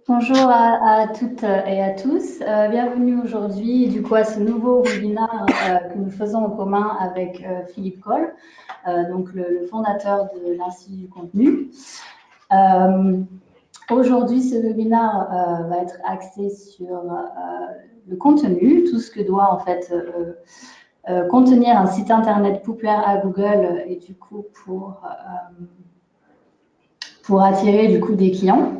Bonjour à toutes et à tous. Bienvenue aujourd'hui à ce nouveau webinaire que nous faisons en commun avec Philippe Coll, donc le fondateur de l'Institut du contenu. Aujourd'hui, ce webinaire va être axé sur le contenu, tout ce que doit en fait contenir un site internet populaire à Google et du coup pour attirer du coup des clients.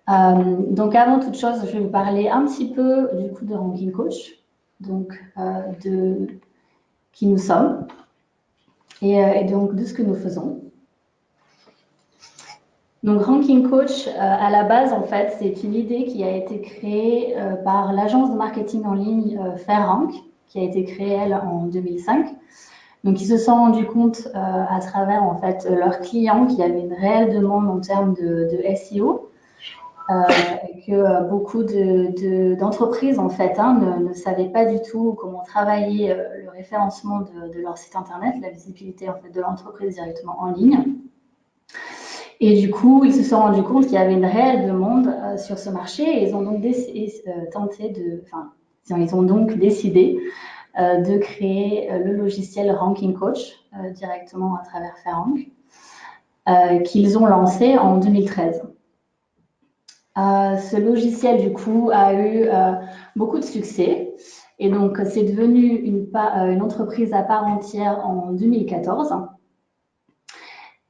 Donc avant toute chose, je vais vous parler un petit peu du coup de Ranking Coach, donc de qui nous sommes et donc de ce que nous faisons. Donc Ranking Coach, à la base en fait, c'est une idée qui a été créée par l'agence de marketing en ligne FairRank, qui a été créée elle en 2005. Donc ils se sont rendus compte à travers en fait leurs clients qu'il y avait une réelle demande en termes de SEO. Et que beaucoup d'entreprises en fait ne savaient pas du tout comment travailler le référencement de leur site internet, la visibilité en fait de l'entreprise directement en ligne. Et du coup, ils se sont rendus compte qu'il y avait une réelle demande sur ce marché et ils ont donc ils ont donc décidé de créer le logiciel Ranking Coach directement à travers FairRank, qu'ils ont lancé en 2013. Ce logiciel, du coup, a eu beaucoup de succès. Et donc, c'est devenu une entreprise à part entière en 2014.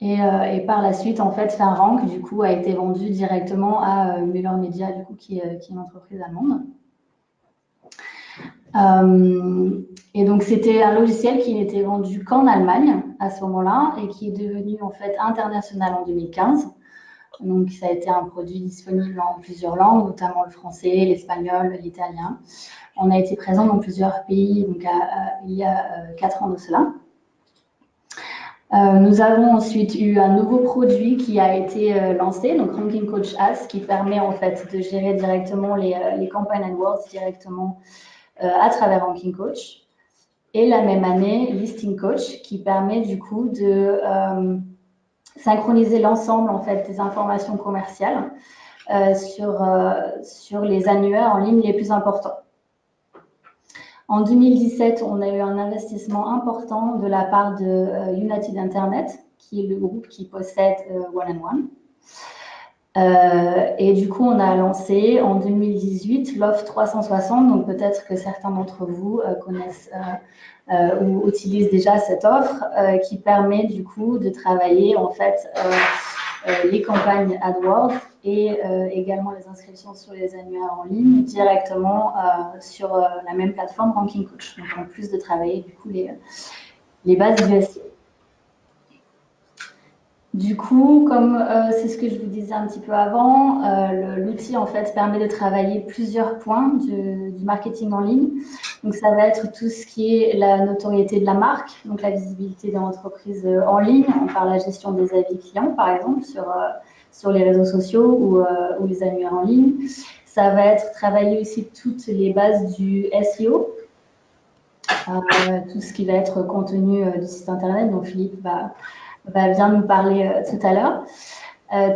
Et par la suite, en fait, FairRank, du coup, a été vendu directement à Muller Media, du coup, qui est une entreprise allemande. Et donc, c'était un logiciel qui n'était vendu qu'en Allemagne à ce moment-là et qui est devenu, en fait, international en 2015. Donc, ça a été un produit disponible en plusieurs langues, notamment le français, l'espagnol, l'italien. On a été présent dans plusieurs pays donc il y a 4 ans de cela. Nous avons ensuite eu un nouveau produit qui a été lancé, donc Ranking Coach Ads, qui permet en fait de gérer directement les campagnes AdWords directement à travers Ranking Coach. Et la même année, Listing Coach, qui permet du coup de synchroniser l'ensemble en fait des informations commerciales sur les annuaires en ligne les plus importants. En 2017, on a eu un investissement important de la part de United Internet, qui est le groupe qui possède One&One. Et du coup, on a lancé en 2018 l'offre 360. Donc peut-être que certains d'entre vous connaissent ou utilisent déjà cette offre qui permet du coup de travailler en fait les campagnes AdWords et également les inscriptions sur les annuaires en ligne directement sur la même plateforme Ranking Coach. Donc en plus de travailler du coup les bases du SEO. Du coup, comme c'est ce que je vous disais un petit peu avant, l'outil en fait permet de travailler plusieurs points du marketing en ligne. Donc ça va être tout ce qui est la notoriété de la marque, donc la visibilité de l'entreprise en ligne, par la gestion des avis clients par exemple sur les réseaux sociaux ou les annuaires en ligne. Ça va être travailler aussi toutes les bases du SEO, tout ce qui va être contenu du site internet. Donc Philippe va bien nous parler tout à l'heure.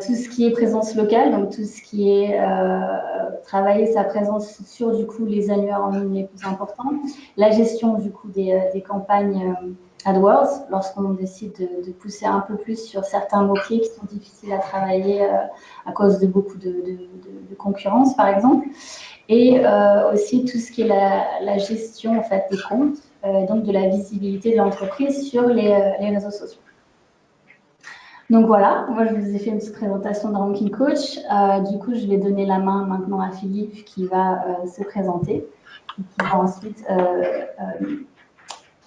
Tout ce qui est présence locale, donc tout ce qui est travailler sa présence sur du coup les annuaires en ligne les plus importants, la gestion du coup des campagnes AdWords, lorsqu'on décide de pousser un peu plus sur certains mots-clés qui sont difficiles à travailler à cause de beaucoup de concurrence par exemple, et aussi tout ce qui est la gestion en fait des comptes, donc de la visibilité de l'entreprise sur les réseaux sociaux. Donc voilà, moi je vous ai fait une petite présentation de Ranking Coach. Du coup, je vais donner la main maintenant à Philippe qui va se présenter et qui va ensuite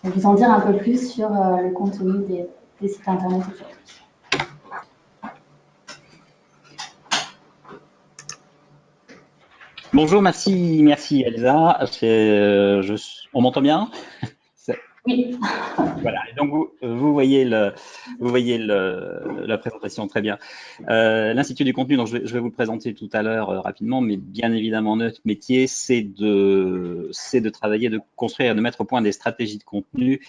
vous en dire un peu plus sur le contenu des sites internet aujourd'hui. Bonjour, merci Elsa. On m'entend bien? Oui. Voilà. Et donc vous voyez la présentation très bien. L'Institut du contenu, donc je vais vous le présenter tout à l'heure rapidement, mais bien évidemment notre métier, c'est de travailler, de construire, de mettre au point des stratégies de contenu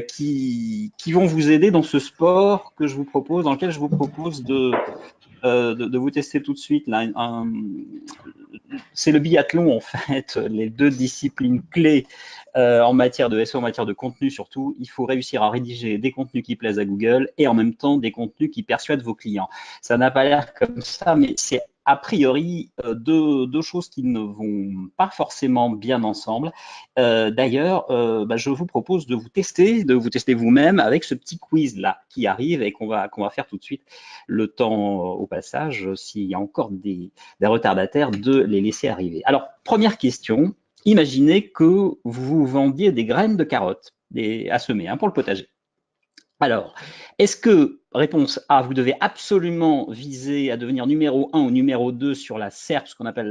qui vont vous aider dans ce sport que je vous propose, dans lequel je vous propose de vous tester tout de suite. C'est le biathlon, en fait, les deux disciplines clés en matière de SEO, en matière de contenu surtout. Il faut réussir à rédiger des contenus qui plaisent à Google et en même temps des contenus qui persuadent vos clients. Ça n'a pas l'air comme ça, mais c'est a priori deux choses qui ne vont pas forcément bien ensemble. D'ailleurs, je vous propose de vous tester vous-même avec ce petit quiz là qui arrive et qu'on va faire tout de suite. Le temps au passage, s'il y a encore des retardataires, de les laisser arriver. Alors, première question, imaginez que vous vendiez des graines de carottes à semer pour le potager. Alors, est-ce que, réponse A, vous devez absolument viser à devenir numéro 1 ou numéro 2 sur la SERP, ce qu'on appelle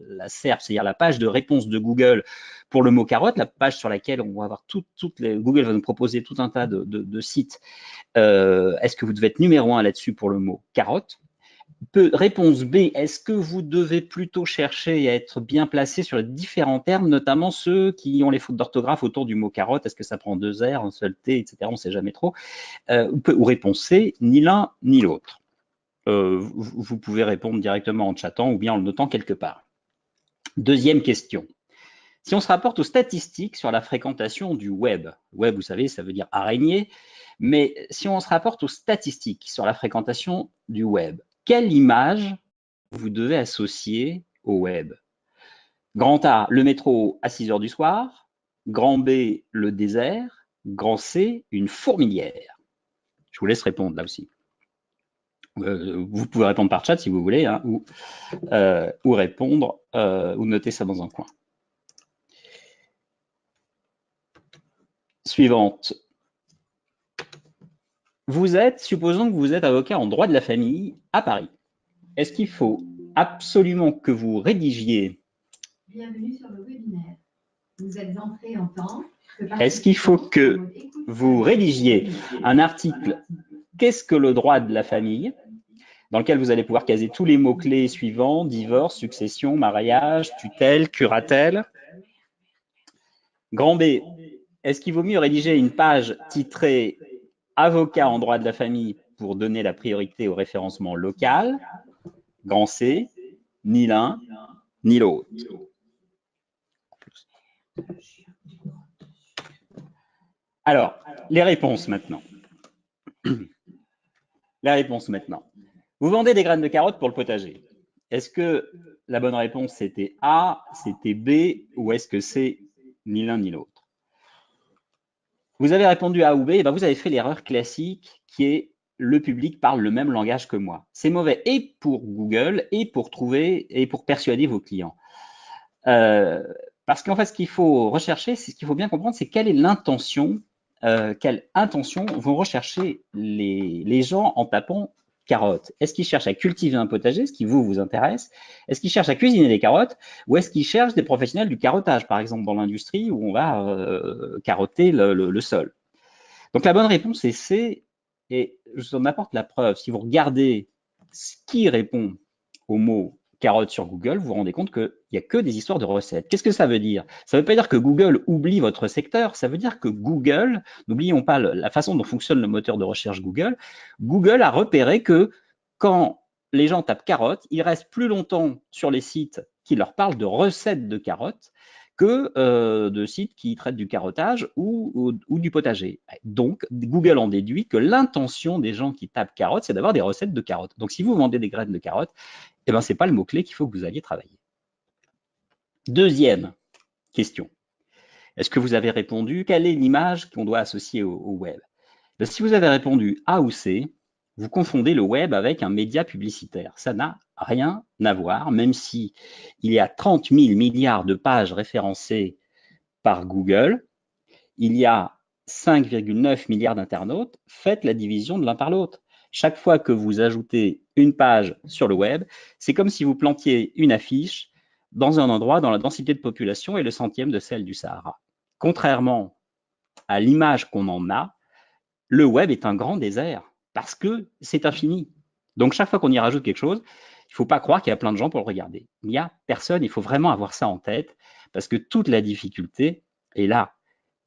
la SERP, c'est-à-dire la page de réponse de Google pour le mot carotte, la page sur laquelle on va avoir Google va nous proposer tout un tas de sites. Est-ce que vous devez être numéro 1 là-dessus pour le mot carotte? Réponse B, est-ce que vous devez plutôt chercher à être bien placé sur les différents termes, notamment ceux qui ont les fautes d'orthographe autour du mot carotte? Est-ce que ça prend 2 R, un seul T, etc. On ne sait jamais trop. Ou réponse C, ni l'un ni l'autre. Vous pouvez répondre directement en chattant ou bien en le notant quelque part. Deuxième question. Si on se rapporte aux statistiques sur la fréquentation du web, web, vous savez, ça veut dire araignée, mais si on se rapporte aux statistiques sur la fréquentation du web, quelle image vous devez associer au web? Grand A, le métro à 6 heures du soir. Grand B, le désert. Grand C, une fourmilière. Je vous laisse répondre là aussi. Vous pouvez répondre par chat si vous voulez, hein, ou répondre, ou noter ça dans un coin. Suivante. Supposons que vous êtes avocat en droit de la famille à Paris. Est-ce qu'il faut absolument que vous rédigiez... Bienvenue sur le webinaire. Vous êtes entré en temps. Est-ce qu'il faut que vous rédigiez un article « Qu'est-ce que le droit de la famille ?» dans lequel vous allez pouvoir caser tous les mots-clés suivants: divorce, succession, mariage, tutelle, curatelle. Grand B, est-ce qu'il vaut mieux rédiger une page titrée « Avocat en droit de la famille » pour donner la priorité au référencement local? Grand C, ni l'un ni l'autre. Alors, les réponses maintenant. La réponse maintenant. Vous vendez des graines de carottes pour le potager. Est-ce que la bonne réponse c'était A, c'était B, ou est-ce que c'est ni l'un ni l'autre? Vous avez répondu A ou B, et ben vous avez fait l'erreur classique qui est le public parle le même langage que moi. C'est mauvais et pour Google et pour trouver et pour persuader vos clients. Parce qu'en fait, ce qu'il faut rechercher, ce qu'il faut bien comprendre, c'est quelle est l'intention, quelle intention vont rechercher les gens en tapant carottes. Est-ce qu'ils cherchent à cultiver un potager, ce qui vous intéresse? Est-ce qu'ils cherchent à cuisiner des carottes? Ou est-ce qu'ils cherchent des professionnels du carottage, par exemple dans l'industrie où on va carotter le sol? Donc la bonne réponse est C, et je vous en apporte la preuve. Si vous regardez ce qui répond au mot carotte sur Google, vous vous rendez compte qu'il n'y a que des histoires de recettes. Qu'est-ce que ça veut dire? Ça ne veut pas dire que Google oublie votre secteur, ça veut dire que Google, n'oublions pas la façon dont fonctionne le moteur de recherche Google, Google a repéré que quand les gens tapent carottes, ils restent plus longtemps sur les sites qui leur parlent de recettes de carottes que de sites qui traitent du carottage ou du potager. Donc, Google en déduit que l'intention des gens qui tapent carottes, c'est d'avoir des recettes de carottes. Donc, si vous vendez des graines de carottes, eh ben, ce n'est pas le mot-clé qu'il faut que vous alliez travailler. Deuxième question. Est-ce que vous avez répondu? Quelle est l'image qu'on doit associer au web? Si vous avez répondu A ou C, vous confondez le web avec un média publicitaire. Ça n'a rien à voir, même si il y a 30 000 milliards de pages référencées par Google, il y a 5,9 milliards d'internautes. Faites la division de l'un par l'autre. Chaque fois que vous ajoutez une page sur le web, c'est comme si vous plantiez une affiche dans un endroit dont la densité de population est le centième de celle du Sahara. Contrairement à l'image qu'on en a, le web est un grand désert parce que c'est infini. Donc, chaque fois qu'on y rajoute quelque chose, il ne faut pas croire qu'il y a plein de gens pour le regarder. Il n'y a personne, il faut vraiment avoir ça en tête parce que toute la difficulté est là.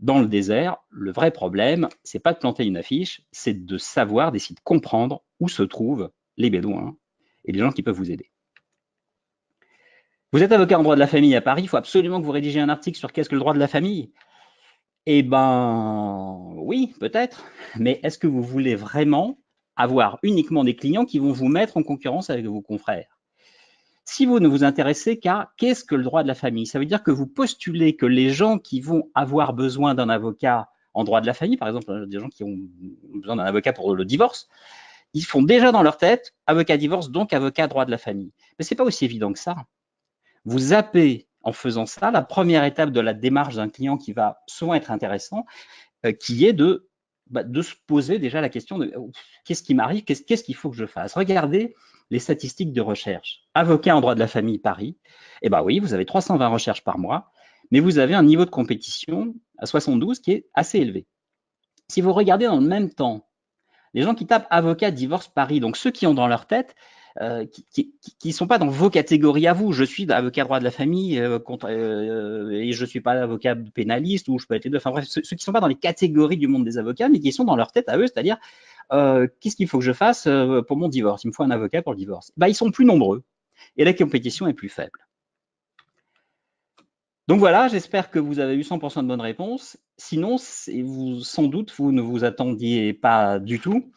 Dans le désert, le vrai problème, c'est pas de planter une affiche, c'est de savoir, d'essayer de comprendre où se trouvent les bédouins et les gens qui peuvent vous aider. Vous êtes avocat en droit de la famille à Paris, il faut absolument que vous rédigiez un article sur qu'est-ce que le droit de la famille. Eh ben, oui, peut-être, mais est-ce que vous voulez vraiment avoir uniquement des clients qui vont vous mettre en concurrence avec vos confrères? Si vous ne vous intéressez qu'à qu'est-ce que le droit de la famille, ça veut dire que vous postulez que les gens qui vont avoir besoin d'un avocat en droit de la famille, par exemple, des gens qui ont besoin d'un avocat pour le divorce, ils font déjà dans leur tête avocat divorce, donc avocat droit de la famille. Mais c'est pas aussi évident que ça. Vous zappez en faisant ça la première étape de la démarche d'un client qui va souvent être intéressant, qui est de se poser déjà la question de qu'est-ce qui m'arrive, qu'est-ce qu'il faut que je fasse. Regardez les statistiques de recherche. Avocat en droit de la famille Paris, eh bien oui, vous avez 320 recherches par mois, mais vous avez un niveau de compétition à 72 qui est assez élevé. Si vous regardez dans le même temps, les gens qui tapent avocat divorce Paris, donc ceux qui ont dans leur tête, qui ne sont pas dans vos catégories à vous. Je suis avocat droit de la famille et je ne suis pas avocat pénaliste ou je peux être les deux. Enfin bref, ceux qui ne sont pas dans les catégories du monde des avocats, mais qui sont dans leur tête à eux, c'est-à-dire qu'est-ce qu'il faut que je fasse pour mon divorce? Il me faut un avocat pour le divorce. Ils sont plus nombreux et la compétition est plus faible. Donc voilà, j'espère que vous avez eu 100% de bonnes réponses. Sinon, sans doute, vous ne vous attendiez pas du tout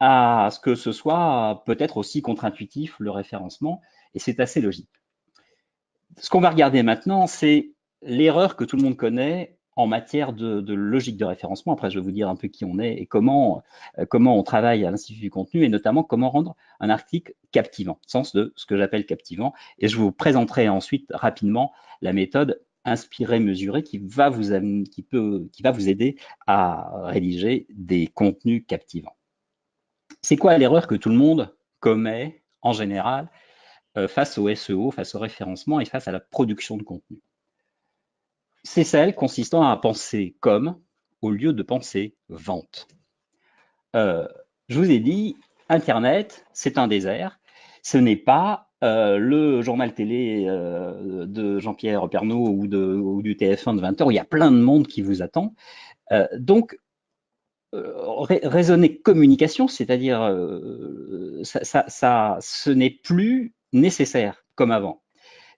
à ce que ce soit peut-être aussi contre-intuitif, le référencement, et c'est assez logique. Ce qu'on va regarder maintenant, c'est l'erreur que tout le monde connaît en matière de logique de référencement. Après, je vais vous dire un peu qui on est et comment on travaille à l'Institut du contenu, et notamment comment rendre un article captivant, sens de ce que j'appelle captivant. Et je vous présenterai ensuite rapidement la méthode inspirée, mesurée, qui va vous aider à rédiger des contenus captivants. C'est quoi l'erreur que tout le monde commet en général face au SEO, face au référencement et face à la production de contenu? C'est celle consistant à penser com au lieu de penser vente. Je vous ai dit, Internet, c'est un désert. Ce n'est pas le journal télé de Jean-Pierre Pernaut ou du TF1 de 20h où il y a plein de monde qui vous attend. Donc, raisonner communication, c'est-à-dire ce n'est plus nécessaire comme avant.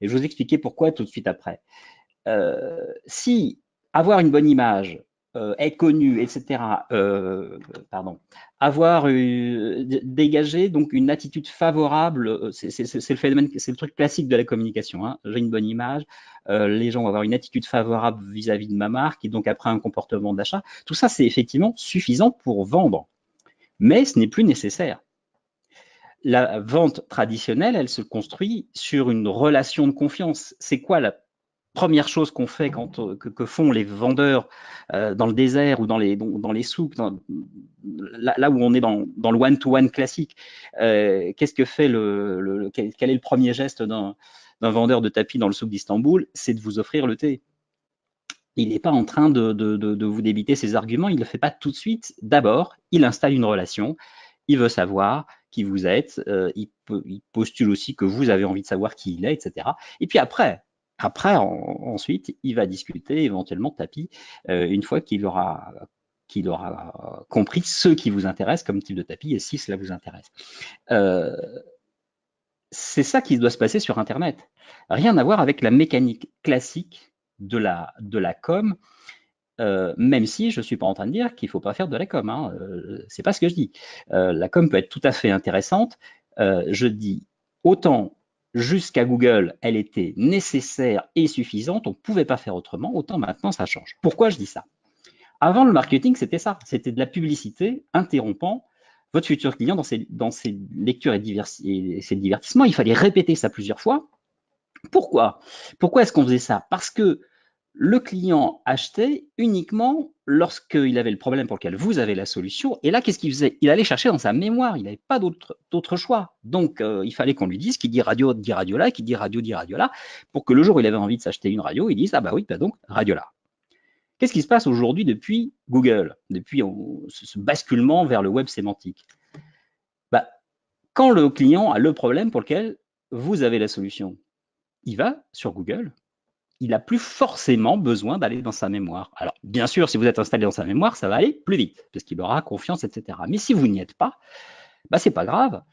Et je vais vous expliquer pourquoi tout de suite après. Si avoir une bonne image, être connu, etc., avoir dégagé donc une attitude favorable, c'est le phénomène, c'est le truc classique de la communication. Hein. J'ai une bonne image, les gens vont avoir une attitude favorable vis-à-vis de ma marque et donc après un comportement d'achat. Tout ça, c'est effectivement suffisant pour vendre, mais ce n'est plus nécessaire. La vente traditionnelle, elle se construit sur une relation de confiance. C'est quoi la première chose qu'on fait que font les vendeurs dans le désert ou dans les souks, là où on est dans le one-to-one classique? Qu'est-ce que fait quel est le premier geste d'un vendeur de tapis dans le souk d'Istanbul? C'est de vous offrir le thé. Il n'est pas en train de vous débiter ses arguments, il ne le fait pas tout de suite. D'abord, il installe une relation, il veut savoir qui vous êtes, il postule aussi que vous avez envie de savoir qui il est, etc. Et puis ensuite, il va discuter éventuellement de tapis une fois qu'il aura compris ce qui vous intéresse comme type de tapis et si cela vous intéresse. C'est ça qui doit se passer sur Internet. Rien à voir avec la mécanique classique de la com, même si je ne suis pas en train de dire qu'il ne faut pas faire de la com. Hein. C'est pas ce que je dis. La com peut être tout à fait intéressante. Je dis autant jusqu'à Google, elle était nécessaire et suffisante, on ne pouvait pas faire autrement, autant maintenant ça change. Pourquoi je dis ça? Avant, le marketing, c'était ça, c'était de la publicité interrompant votre futur client dans ses lectures et ses divertissements. Il fallait répéter ça plusieurs fois. Pourquoi est-ce qu'on faisait ça? Parce que le client achetait uniquement lorsqu'il avait le problème pour lequel vous avez la solution. Et là, qu'est-ce qu'il faisait? Il allait chercher dans sa mémoire. Il n'avait pas d'autre choix. Donc, il fallait qu'on lui dise qui dit radio là, qui dit radio là, pour que le jour où il avait envie de s'acheter une radio, il dise ah bah oui, bah donc radio là. Qu'est-ce qui se passe aujourd'hui depuis Google, depuis ce basculement vers le web sémantique? Quand le client a le problème pour lequel vous avez la solution, il va sur Google, il n'a plus forcément besoin d'aller dans sa mémoire. Alors, bien sûr, si vous êtes installé dans sa mémoire, ça va aller plus vite, parce qu'il aura confiance, etc. Mais si vous n'y êtes pas, bah, c'est pas grave.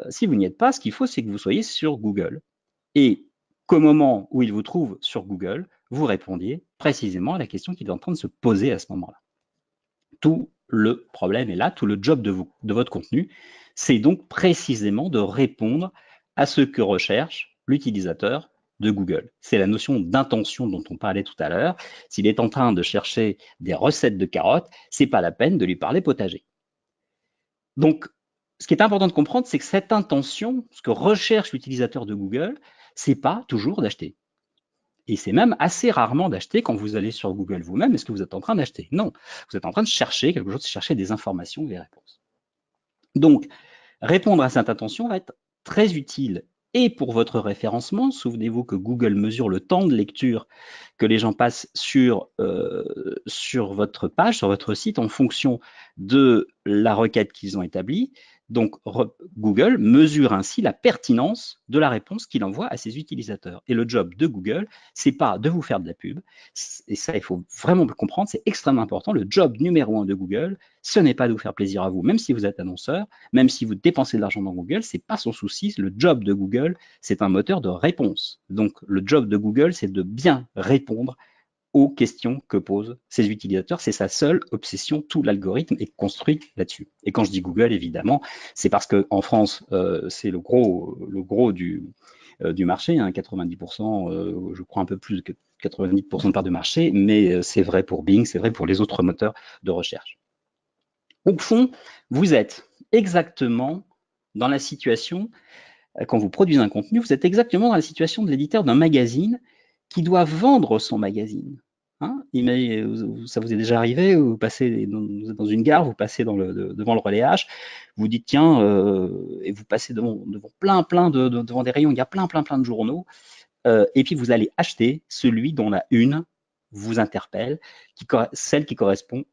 Si vous n'y êtes pas, ce qu'il faut, c'est que vous soyez sur Google. Et qu'au moment où il vous trouve sur Google, vous répondiez précisément à la question qu'il est en train de se poser à ce moment-là. Tout le problème est là, tout le job de votre contenu, c'est donc précisément de répondre à ce que recherche l'utilisateur de Google. C'est la notion d'intention dont on parlait tout à l'heure. S'il est en train de chercher des recettes de carottes, c'est pas la peine de lui parler potager. Donc, ce qui est important de comprendre, c'est que cette intention, ce que recherche l'utilisateur de Google, c'est pas toujours d'acheter. Et c'est même assez rarement d'acheter quand vous allez sur Google vous-même. Est-ce que vous êtes en train d'acheter? Non, vous êtes en train de chercher quelque chose, de chercher des informations, des réponses. Donc, répondre à cette intention va être très utile et pour votre référencement. Souvenez-vous que Google mesure le temps de lecture que les gens passent sur votre page, sur votre site, en fonction de la requête qu'ils ont établie. Donc, Google mesure ainsi la pertinence de la réponse qu'il envoie à ses utilisateurs. Et le job de Google, c'est pas de vous faire de la pub. Et ça, il faut vraiment le comprendre, c'est extrêmement important. Le job numéro 1 de Google, ce n'est pas de vous faire plaisir à vous, même si vous êtes annonceur, même si vous dépensez de l'argent dans Google, c'est pas son souci. Le job de Google, c'est un moteur de réponse. Donc, le job de Google, c'est de bien répondre aux questions que posent ses utilisateurs. C'est sa seule obsession. Tout l'algorithme est construit là-dessus. Et quand je dis Google, évidemment, c'est parce qu'en France, c'est le gros du marché, hein, 90%, je crois un peu plus de 90% de part de marché, mais c'est vrai pour Bing, c'est vrai pour les autres moteurs de recherche. Au fond, vous êtes exactement dans la situation, quand vous produisez un contenu, vous êtes exactement dans la situation de l'éditeur d'un magazine qui doit vendre son magazine. Hein, ça vous est déjà arrivé, vous passez dans une gare, vous passez devant le relais H, vous dites tiens, et vous passez devant devant des rayons, il y a plein de journaux, et puis vous allez acheter celui dont la une vous interpelle, celle qui correspond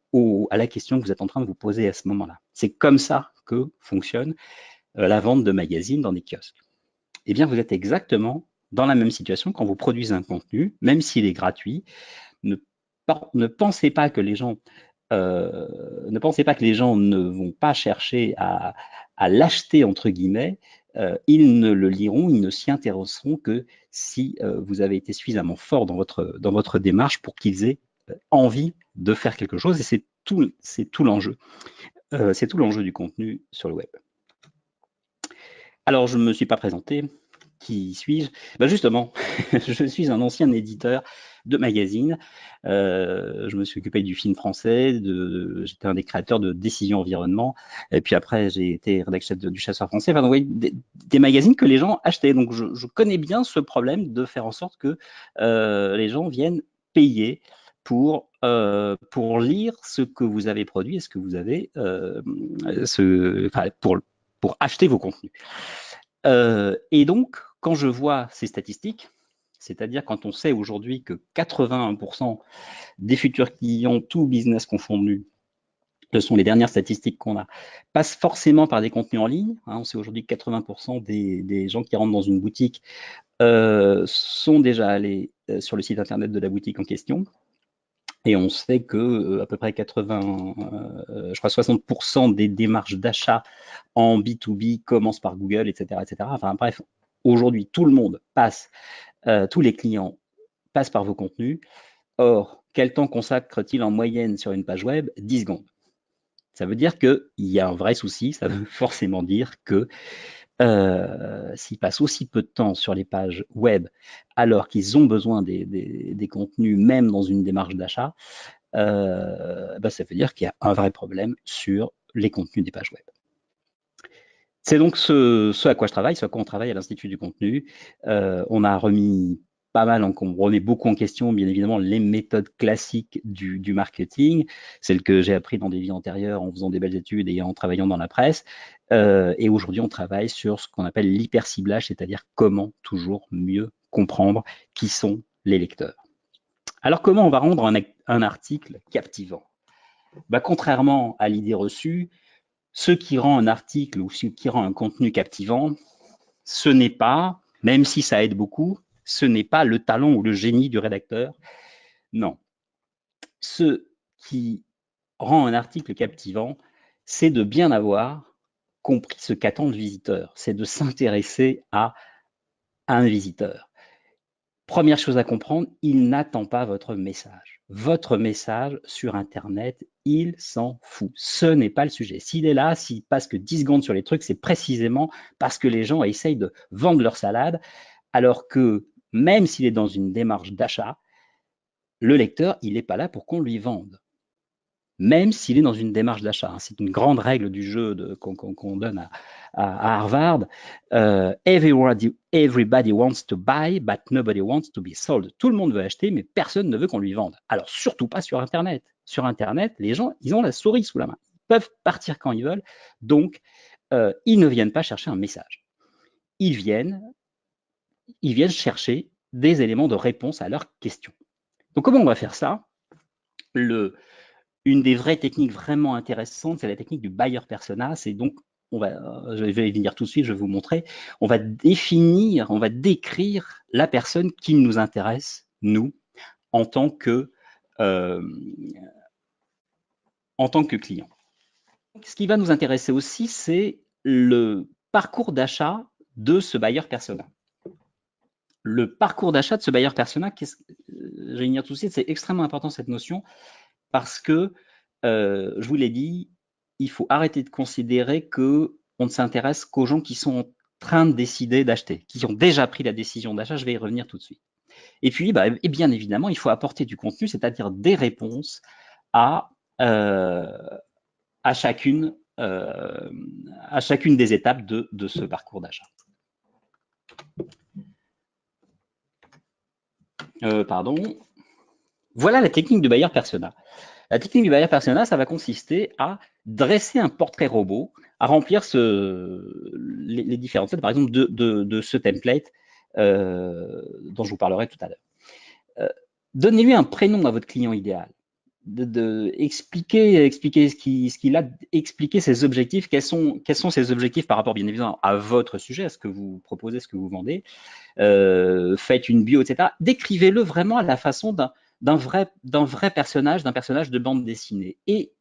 à la question que vous êtes en train de vous poser à ce moment-là. C'est comme ça que fonctionne la vente de magazines dans des kiosques. Eh bien, vous êtes exactement dans la même situation quand vous produisez un contenu, même s'il est gratuit. Ne pensez pas que les gens ne vont pas chercher à l'acheter entre guillemets. Ils ne le liront, ils ne s'y intéresseront que si vous avez été suffisamment fort dans votre démarche pour qu'ils aient envie de faire quelque chose. Et c'est tout l'enjeu. C'est tout l'enjeu du contenu sur le web. Alors, je ne me suis pas présenté. Qui suis-je? Ben justement, je suis un ancien éditeur de magazines. Je me suis occupé du film français, j'étais un des créateurs de Décision Environnement, et puis après j'ai été rédacteur du Chasseur français. Enfin, donc, oui, des magazines que les gens achetaient. Donc je connais bien ce problème de faire en sorte que les gens viennent payer pour lire ce que vous avez produit et ce que vous avez pour acheter vos contenus. Et donc, quand je vois ces statistiques, c'est-à-dire quand on sait aujourd'hui que 81% des futurs clients, tout business confondu, ce sont les dernières statistiques qu'on a, passent forcément par des contenus en ligne. Hein, on sait aujourd'hui que 80% des gens qui rentrent dans une boutique sont déjà allés sur le site internet de la boutique en question. Et on sait que à peu près 60% des démarches d'achat en B2B commencent par Google, etc., etc. Enfin bref, aujourd'hui, tout le monde passe, tous les clients passent par vos contenus. Or, quel temps consacre-t-il en moyenne sur une page web? 10 secondes. Ça veut dire qu'il y a un vrai souci, ça veut forcément dire que s'ils passent aussi peu de temps sur les pages web alors qu'ils ont besoin des contenus, même dans une démarche d'achat, ça veut dire qu'il y a un vrai problème sur les contenus des pages web. C'est donc ce à quoi je travaille, ce à quoi on travaille à l'Institut du contenu. On a remis on remet beaucoup en question, bien évidemment, les méthodes classiques du marketing, celles que j'ai appris dans des vies antérieures en faisant des belles études et en travaillant dans la presse. Et aujourd'hui, on travaille sur ce qu'on appelle l'hyperciblage, c'est-à-dire comment toujours mieux comprendre qui sont les lecteurs. Alors, comment on va rendre un article captivant? Contrairement à l'idée reçue, ce qui rend un article ou ce qui rend un contenu captivant, ce n'est pas, même si ça aide beaucoup, Ce n'est pas le talent ou le génie du rédacteur. Non. Ce qui rend un article captivant, c'est de bien avoir compris ce qu'attend le visiteur. C'est de s'intéresser à un visiteur. Première chose à comprendre, il n'attend pas votre message. Votre message sur Internet, il s'en fout. Ce n'est pas le sujet. S'il est là, s'il passe que 10 secondes sur les trucs, c'est précisément parce que les gens essayent de vendre leur salade, alors que même s'il est dans une démarche d'achat, le lecteur, il n'est pas là pour qu'on lui vende. Même s'il est dans une démarche d'achat. C'est une grande règle du jeu qu'on donne à Harvard. Everybody wants to buy, but nobody wants to be sold. Tout le monde veut acheter, mais personne ne veut qu'on lui vende. Alors surtout pas sur Internet. Sur Internet, les gens, ils ont la souris sous la main. Ils peuvent partir quand ils veulent. Donc, ils ne viennent pas chercher un message. Ils viennent chercher des éléments de réponse à leurs questions. Donc, comment on va faire ça? Une des vraies techniques vraiment intéressantes, c'est la technique du buyer persona. C'est donc, je vais y venir tout de suite, je vais vous montrer. On va définir, on va décrire la personne qui nous intéresse, nous, en tant que client. Ce qui va nous intéresser aussi, c'est le parcours d'achat de ce buyer persona. Le parcours d'achat de ce buyer persona, je vais y venir tout de suite, c'est extrêmement important cette notion, parce que, je vous l'ai dit, il faut arrêter de considérer qu'on ne s'intéresse qu'aux gens qui sont en train de décider d'acheter, qui ont déjà pris la décision d'achat. Je vais y revenir tout de suite. Et puis, et bien évidemment, il faut apporter du contenu, c'est-à-dire des réponses à chacune des étapes de ce parcours d'achat. Pardon. Voilà la technique du buyer persona. La technique du buyer persona, ça va consister à dresser un portrait robot, à remplir les différentes étapes, par exemple, de ce template dont je vous parlerai tout à l'heure. Donnez-lui un prénom à votre client idéal. Expliquer ce qu'il a, expliquer ses objectifs, quels sont ses objectifs par rapport, bien évidemment, à votre sujet, à ce que vous proposez, ce que vous vendez. Faites une bio, etc. Décrivez-le vraiment à la façon d'un vrai personnage, d'un personnage de bande dessinée. Et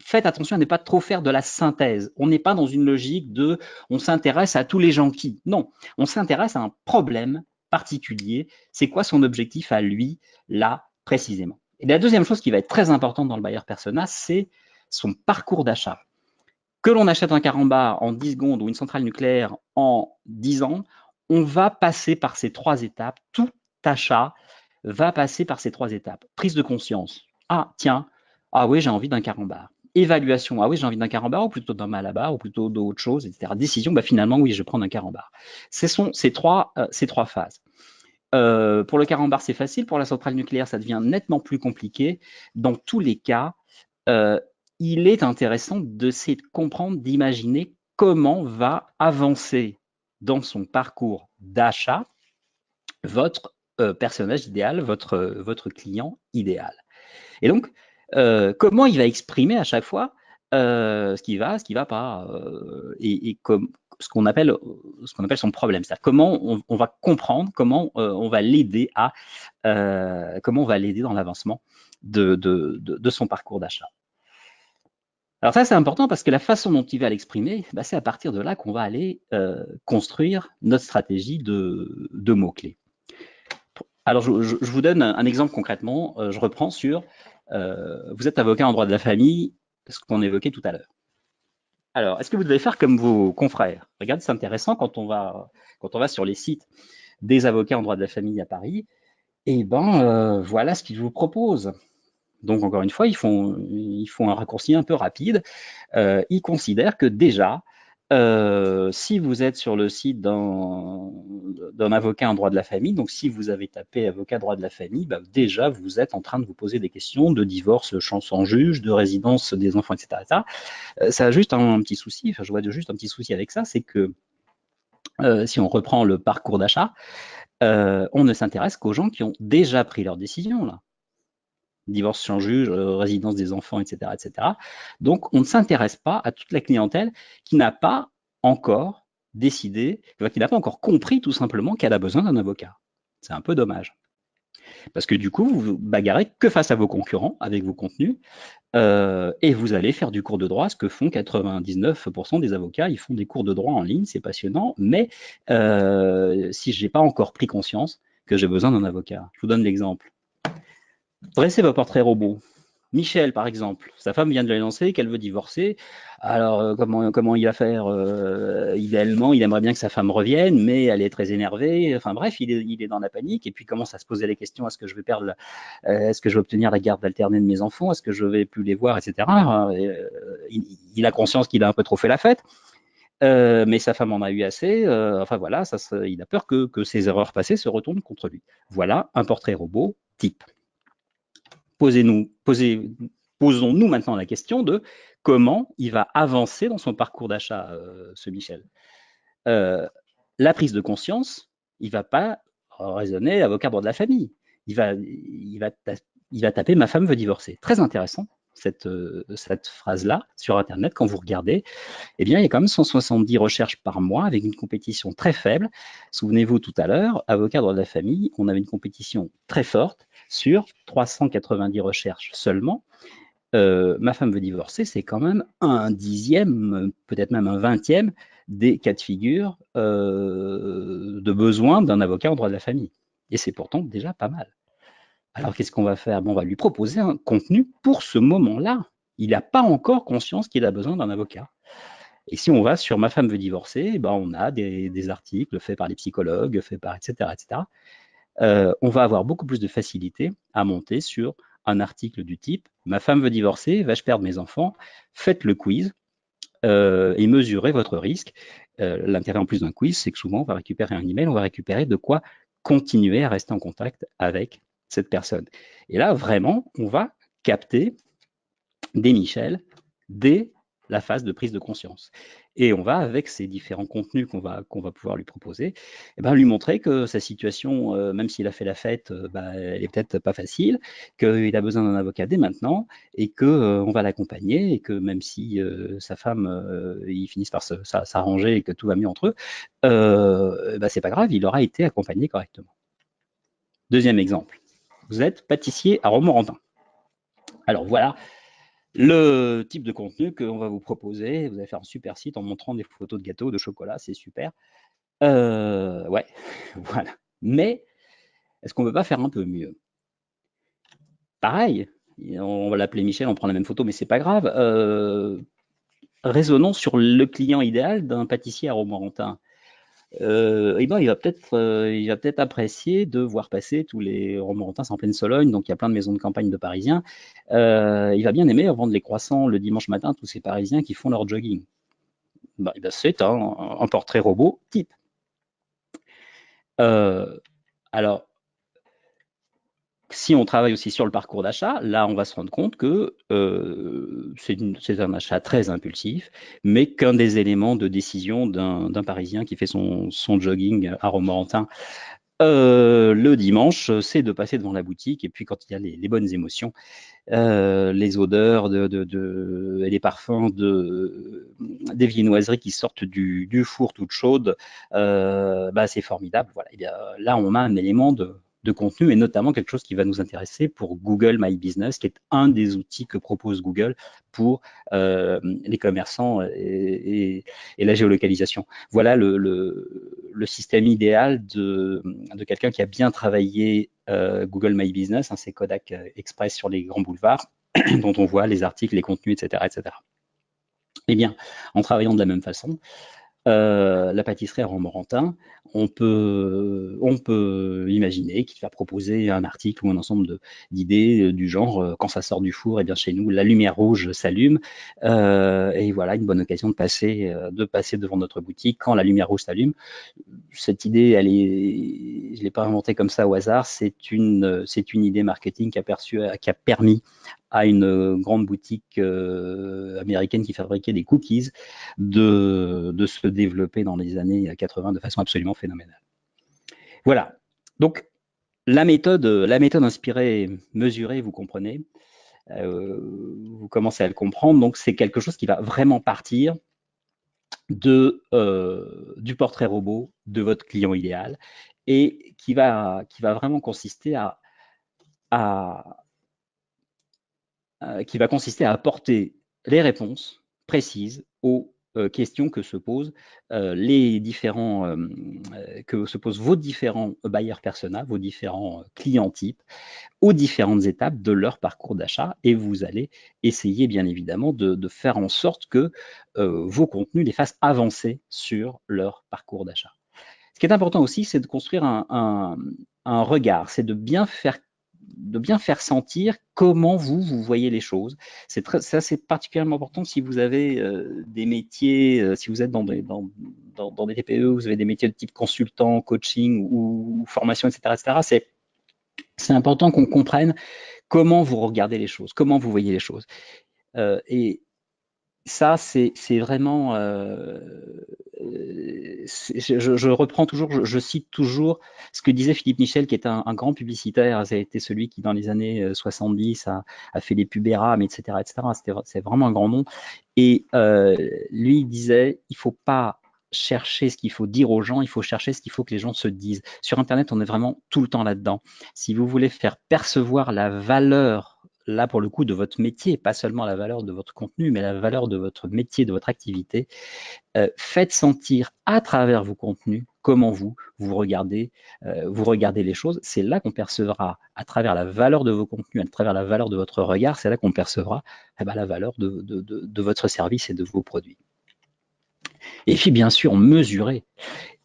faites attention à ne pas trop faire de la synthèse. On n'est pas dans une logique de on s'intéresse à tous les gens qui. Non, on s'intéresse à un problème particulier. C'est quoi son objectif à lui, là, précisément. Et la deuxième chose qui va être très importante dans le buyer persona, c'est son parcours d'achat. Que l'on achète un carambar en 10 secondes ou une centrale nucléaire en 10 ans, on va passer par ces 3 étapes. Tout achat va passer par ces 3 étapes. Prise de conscience. Ah, tiens, ah oui, j'ai envie d'un carambar. Évaluation. Ah oui, j'ai envie d'un carambar ou plutôt d'un malabar ou plutôt d'autre chose, etc. Décision, finalement, oui, je vais prendre un carambar. Ce sont ces trois phases. Pour le carambar, c'est facile. Pour la centrale nucléaire, ça devient nettement plus compliqué. Dans tous les cas, il est intéressant d'essayer de comprendre, d'imaginer comment va avancer dans son parcours d'achat votre personnage idéal, votre client idéal. Et donc, comment il va exprimer à chaque fois ce qui va pas, et comme ce qu'on appelle son problème, c'est-à-dire comment on va comprendre, comment on va l'aider dans l'avancement de son parcours d'achat. Alors ça, c'est important parce que la façon dont il va l'exprimer, c'est à partir de là qu'on va aller construire notre stratégie de mots-clés. Alors, je vous donne un exemple concrètement. Je reprends sur vous êtes avocat en droit de la famille, ce qu'on évoquait tout à l'heure. Alors, est-ce que vous devez faire comme vos confrères? Regarde, c'est intéressant quand on va sur les sites des avocats en droit de la famille à Paris. Eh ben, voilà ce qu'ils vous proposent. Donc, encore une fois, ils font un raccourci un peu rapide. Ils considèrent que déjà, si vous êtes sur le site d'un avocat en droit de la famille, donc si vous avez tapé avocat droit de la famille, déjà vous êtes en train de vous poser des questions de divorce sans juge, de résidence des enfants, etc. Ça a juste un petit souci, je vois juste un petit souci avec ça, c'est que si on reprend le parcours d'achat, on ne s'intéresse qu'aux gens qui ont déjà pris leur décision là. Divorce sans juge, résidence des enfants, etc., etc. Donc, on ne s'intéresse pas à toute la clientèle qui n'a pas encore décidé, qui n'a pas encore compris tout simplement qu'elle a besoin d'un avocat. C'est un peu dommage. Parce que du coup, vous vous bagarrez que face à vos concurrents avec vos contenus et vous allez faire du cours de droit, ce que font 99% des avocats. Ils font des cours de droit en ligne, c'est passionnant, mais si je n'ai pas encore pris conscience que j'ai besoin d'un avocat. Je vous donne l'exemple. Dressez vos portraits robots. Michel, par exemple, sa femme vient de lui annoncer qu'elle veut divorcer. Alors, comment il va faire idéalement, il aimerait bien que sa femme revienne, mais elle est très énervée. Enfin bref, il est dans la panique et puis commence à se poser les questions, est-ce que je vais perdre, est-ce que je vais obtenir la garde alternée de mes enfants, est-ce que je vais plus les voir, etc. Il a conscience qu'il a un peu trop fait la fête. Mais sa femme en a eu assez. Enfin voilà, il a peur que ses erreurs passées se retournent contre lui. Voilà un portrait robot type. Posons-nous maintenant la question de comment il va avancer dans son parcours d'achat, ce Michel. La prise de conscience, il ne va pas raisonner avocat droit de la famille. Il va taper « ma femme veut divorcer ». Très intéressant, cette phrase-là, sur Internet, quand vous regardez, eh bien, il y a quand même 170 recherches par mois avec une compétition très faible. Souvenez-vous tout à l'heure, avocat droit de la famille, on avait une compétition très forte sur 390 recherches seulement. Ma femme veut divorcer, c'est quand même un dixième, peut-être même un vingtième des cas de figure de besoin d'un avocat en droit de la famille. Et c'est pourtant déjà pas mal. Alors qu'est-ce qu'on va faire? On va lui proposer un contenu pour ce moment-là. Il n'a pas encore conscience qu'il a besoin d'un avocat. Et si on va sur Ma femme veut divorcer, on a des articles faits par les psychologues, faits par etc. On va avoir beaucoup plus de facilité à monter sur un article du type « Ma femme veut divorcer, vais-je perdre mes enfants ?» Faites le quiz et mesurez votre risque. L'intérêt en plus d'un quiz, c'est que souvent on va récupérer un email, on va récupérer de quoi continuer à rester en contact avec cette personne. Et là, vraiment, on va capter des Michel dès la phase de prise de conscience. Et on va, avec ces différents contenus qu'on va pouvoir lui proposer, lui montrer que sa situation, même s'il a fait la fête, elle est peut-être pas facile, qu'il a besoin d'un avocat dès maintenant, et qu'on va l'accompagner, et que même si sa femme, ils finissent par s'arranger et que tout va mieux entre eux, c'est pas grave, il aura été accompagné correctement. Deuxième exemple, vous êtes pâtissier à Romorantin. Alors voilà, le type de contenu qu'on va vous proposer. Vous allez faire un super site en montrant des photos de gâteaux, de chocolat, c'est super. Ouais, voilà. Mais est-ce qu'on ne peut pas faire un peu mieux? Pareil, on va l'appeler Michel, on prend la même photo, mais c'est pas grave. Raisonnons sur le client idéal d'un pâtissier à Romorantin. Il va peut-être apprécier de voir passer tous les Romorantin, c'est en pleine Sologne, donc il y a plein de maisons de campagne de Parisiens. Il va bien aimer vendre les croissants le dimanche matin à tous ces Parisiens qui font leur jogging. C'est un portrait robot type. Alors, si on travaille aussi sur le parcours d'achat, là, on va se rendre compte que c'est un achat très impulsif, mais qu'un des éléments de décision d'un Parisien qui fait son jogging à Romorantin le dimanche, c'est de passer devant la boutique. Et puis, quand il y a les bonnes émotions, les odeurs et les parfums des viennoiseries qui sortent du four toutes chaudes, c'est formidable. Voilà. Et bien, là, on a un élément de contenu et notamment quelque chose qui va nous intéresser pour Google My Business, qui est un des outils que propose Google pour les commerçants et la géolocalisation. Voilà le système idéal de quelqu'un qui a bien travaillé Google My Business, c'est Kodak Express sur les grands boulevards, dont on voit les articles, les contenus, etc. Eh bien, en travaillant de la même façon, la pâtisserie à Romorantin, on peut imaginer qu'il va proposer un article ou un ensemble d'idées du genre quand ça sort du four, et bien chez nous la lumière rouge s'allume et voilà une bonne occasion de passer devant notre boutique quand la lumière rouge s'allume. Cette idée, je l'ai pas inventée comme ça au hasard, c'est une idée marketing qui a permis à une grande boutique américaine qui fabriquait des cookies de se développer dans les années 80 de façon absolument phénoménale. Voilà. Donc, la méthode inspirée, mesurée, vous comprenez, vous commencez à le comprendre. Donc, c'est quelque chose qui va vraiment partir du portrait robot de votre client idéal et qui va vraiment consister qui va consister à apporter les réponses précises aux questions que se posent que se posent vos différents bailleurs persona, vos différents clients types, aux différentes étapes de leur parcours d'achat, et vous allez essayer bien évidemment de faire en sorte que vos contenus les fassent avancer sur leur parcours d'achat. Ce qui est important aussi, c'est de construire un regard, c'est de bien faire sentir comment vous voyez les choses. Ça, c'est particulièrement important si vous avez des métiers, si vous êtes dans des TPE, vous avez des métiers de type consultant, coaching ou formation, etc., etc. C'est important qu'on comprenne comment vous regardez les choses, comment vous voyez les choses. Et ça, c'est vraiment. Je reprends toujours, je cite toujours ce que disait Philippe Michel, qui est un grand publicitaire. Ça a été celui qui, dans les années 70, a fait les pubs Eram, etc., etc. C'est vraiment un grand nom. Et lui, il disait, il ne faut pas chercher ce qu'il faut dire aux gens, il faut chercher ce qu'il faut que les gens se disent. Sur Internet, on est vraiment tout le temps là-dedans. Si vous voulez faire percevoir la valeur, là pour le coup, de votre métier, pas seulement la valeur de votre contenu, mais la valeur de votre métier, de votre activité, faites sentir à travers vos contenus comment vous regardez les choses. C'est là qu'on percevra, à travers la valeur de vos contenus, à travers la valeur de votre regard, c'est là qu'on percevra la valeur de votre service et de vos produits. Et puis, bien sûr, mesurer.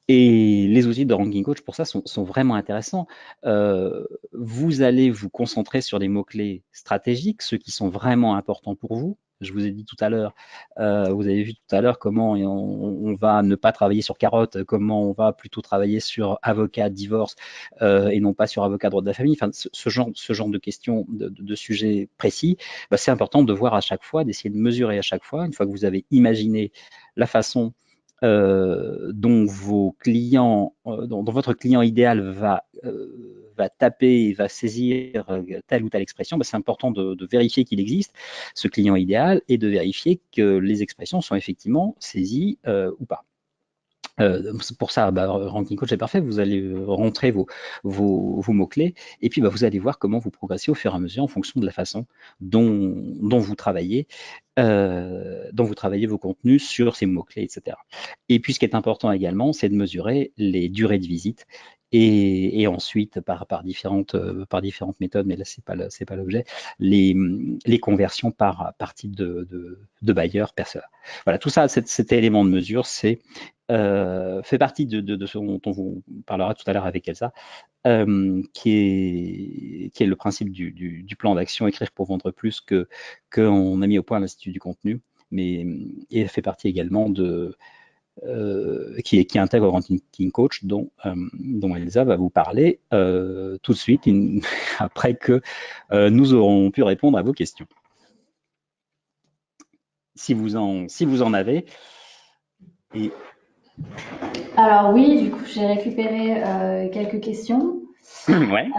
Et les outils de Ranking Coach, pour ça, sont vraiment intéressants. Vous allez vous concentrer sur les mots-clés stratégiques, ceux qui sont vraiment importants pour vous. Je vous ai dit tout à l'heure, vous avez vu tout à l'heure comment on va ne pas travailler sur carotte, comment on va plutôt travailler sur avocat, divorce, et non pas sur avocat, droit de la famille. Enfin, ce genre de questions, de sujets précis, c'est important de voir à chaque fois, d'essayer de mesurer à chaque fois, une fois que vous avez imaginé la façon dont vos clients, dont votre client idéal va taper et va saisir telle ou telle expression, c'est important de vérifier qu'il existe, ce client idéal, et de vérifier que les expressions sont effectivement saisies ou pas. Pour ça, Ranking Coach est parfait. Vous allez rentrer vos mots-clés et puis vous allez voir comment vous progressez au fur et à mesure en fonction de la façon dont vous travaillez vos contenus sur ces mots-clés, etc. Et puis, ce qui est important également, c'est de mesurer les durées de visite et ensuite, par différentes méthodes, mais là, c'est pas l'objet, les conversions par type de bailleur persona. Voilà, tout ça, cet élément de mesure, fait partie de ce dont on vous parlera tout à l'heure avec Elsa, qui est le principe du plan d'action écrire pour vendre plus qu'on a mis au point à l'Institut du contenu, mais et fait partie également qui intègre Ranking Coach dont Elsa va vous parler tout de suite après que nous aurons pu répondre à vos questions. Si vous en avez. Et... Alors oui, du coup, j'ai récupéré quelques questions. Ouais.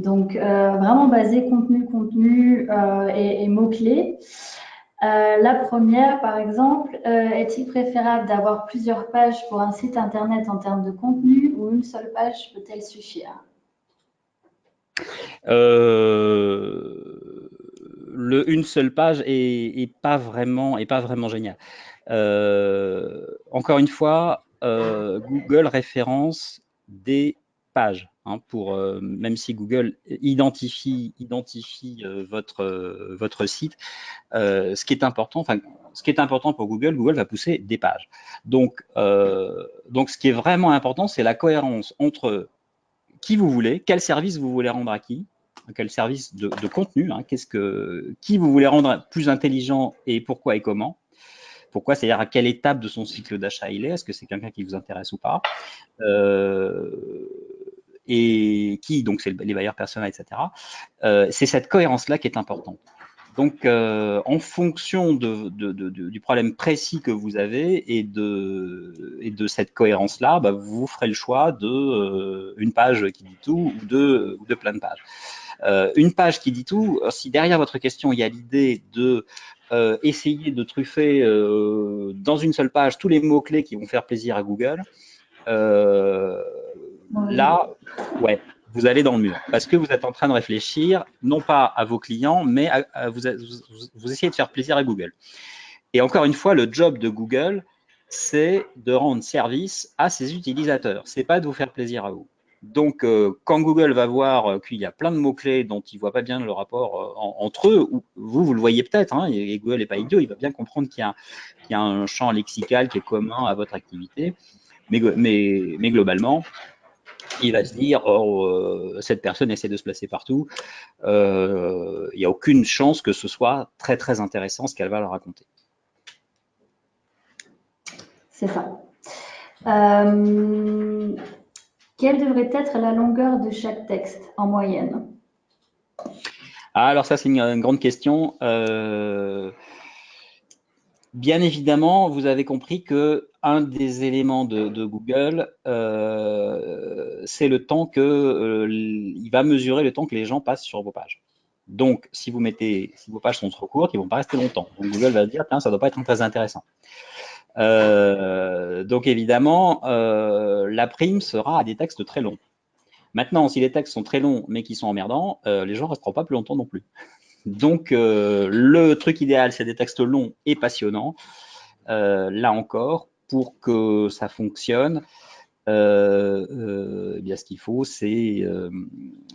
Donc, vraiment basé contenu et mots-clés. La première, par exemple, est-il préférable d'avoir plusieurs pages pour un site internet en termes de contenu ou une seule page peut-elle suffire? Une seule page est pas vraiment génial. Encore une fois, Google référence des pages, pour même si Google identifie votre site, ce qui est important pour Google va pousser des pages. Donc ce qui est vraiment important, c'est la cohérence entre qui vous voulez, quel service vous voulez rendre à qui, quel service de contenu, qui vous voulez rendre plus intelligent et pourquoi et comment. Pourquoi, c'est-à-dire à quelle étape de son cycle d'achat il est, est-ce que c'est quelqu'un qui vous intéresse ou pas, et qui, donc c'est les bailleurs persona, etc. C'est cette cohérence-là qui est importante. Donc, en fonction du problème précis que vous avez et de cette cohérence-là, vous ferez le choix une page qui dit tout ou de plein de pages. Une page qui dit tout, si derrière votre question, il y a l'idée de essayer de truffer dans une seule page tous les mots-clés qui vont faire plaisir à Google, là, ouais, vous allez dans le mur parce que vous êtes en train de réfléchir, non pas à vos clients, mais vous essayez de faire plaisir à Google. Et encore une fois, le job de Google, c'est de rendre service à ses utilisateurs. C'est pas de vous faire plaisir à vous. Donc, quand Google va voir qu'il y a plein de mots-clés dont il ne voit pas bien le rapport entre eux, vous le voyez peut-être, hein, et Google n'est pas idiot, il va bien comprendre qu'il y a un champ lexical qui est commun à votre activité. Mais globalement, il va se dire, oh, cette personne essaie de se placer partout, il n'y a aucune chance que ce soit très, très intéressant ce qu'elle va leur raconter. C'est ça. Quelle devrait être la longueur de chaque texte en moyenne? Alors ça, c'est une grande question. Bien évidemment, vous avez compris que un des éléments de Google, c'est le temps que il va mesurer le temps que les gens passent sur vos pages. Donc, si vos pages sont trop courtes, ils vont pas rester longtemps. Donc, Google va dire, tiens, ça doit pas être très intéressant. Donc, évidemment, la prime sera à des textes très longs. Maintenant, si les textes sont très longs, mais qui sont emmerdants, les gens resteront pas plus longtemps non plus. Donc, le truc idéal, c'est des textes longs et passionnants. Là encore, pour que ça fonctionne, eh bien, ce qu'il faut, c'est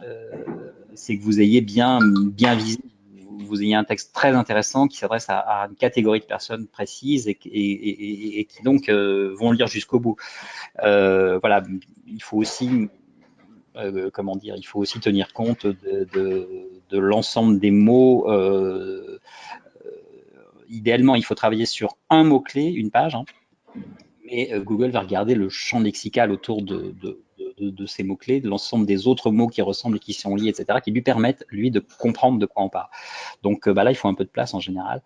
que vous ayez bien visé, vous ayez un texte très intéressant qui s'adresse à une catégorie de personnes précises et qui donc vont lire jusqu'au bout. Voilà, il faut aussi comment dire, il faut aussi tenir compte de l'ensemble des mots. Idéalement, il faut travailler sur un mot-clé, une page, hein, mais Google va regarder le champ lexical autour de ces mots-clés, de l'ensemble des autres mots qui ressemblent et qui sont liés, etc., qui lui permettent, lui, de comprendre de quoi on parle. Donc là, il faut un peu de place en général.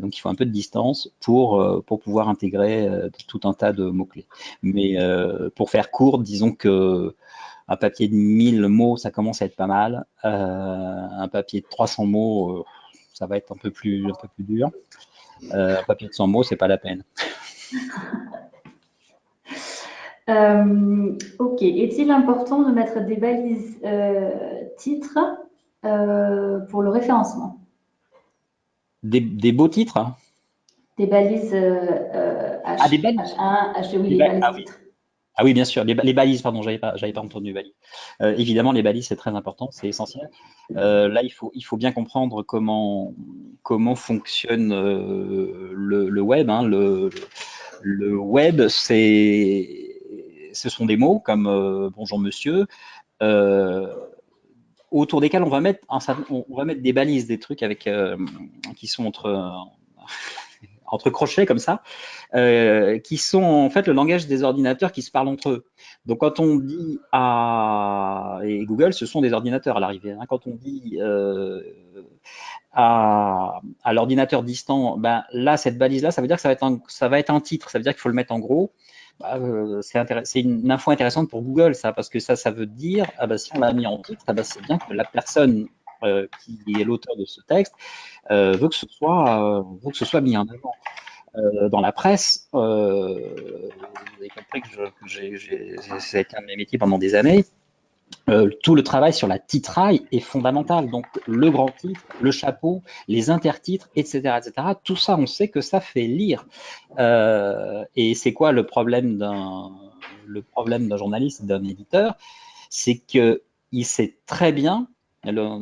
Donc, il faut un peu de distance pour pouvoir intégrer tout un tas de mots-clés. Mais pour faire court, disons que un papier de 1000 mots, ça commence à être pas mal. Un papier de 300 mots, ça va être un peu plus dur. Un papier de 100 mots, c'est pas la peine. Ok. Est-il important de mettre des balises titres pour le référencement? Des beaux titres, hein. Des balises H, des balises. H1, H2, oui, les balises titres. Ah oui, bien sûr, les balises, pardon, j'avais pas entendu balises. Évidemment, les balises, c'est très important, c'est essentiel. Là, il faut bien comprendre comment fonctionne le web, hein. Le web, ce sont des mots comme bonjour monsieur, autour desquels on va mettre des balises, des trucs avec qui sont entre crochets comme ça, qui sont en fait le langage des ordinateurs qui se parlent entre eux. Donc quand on dit et Google, ce sont des ordinateurs à l'arrivée, hein, quand on dit à l'ordinateur distant, ben là, cette balise-là, ça veut dire que ça va être un titre, ça veut dire qu'il faut le mettre en gros. C'est une info intéressante pour Google, ça, parce que ça veut dire, ah ben, si on l'a mis en titre, ah ben, c'est bien que la personne qui est l'auteur de ce texte veut que ce soit mis en avant. Dans la presse, vous avez compris que ça a été un de mes métiers pendant des années. Tout le travail sur la titraille est fondamental. Donc, le grand titre, le chapeau, les intertitres, etc., etc. Tout ça, on sait que ça fait lire. Et c'est quoi le problème d'un journaliste, d'un éditeur? C'est qu'il sait très bien, dans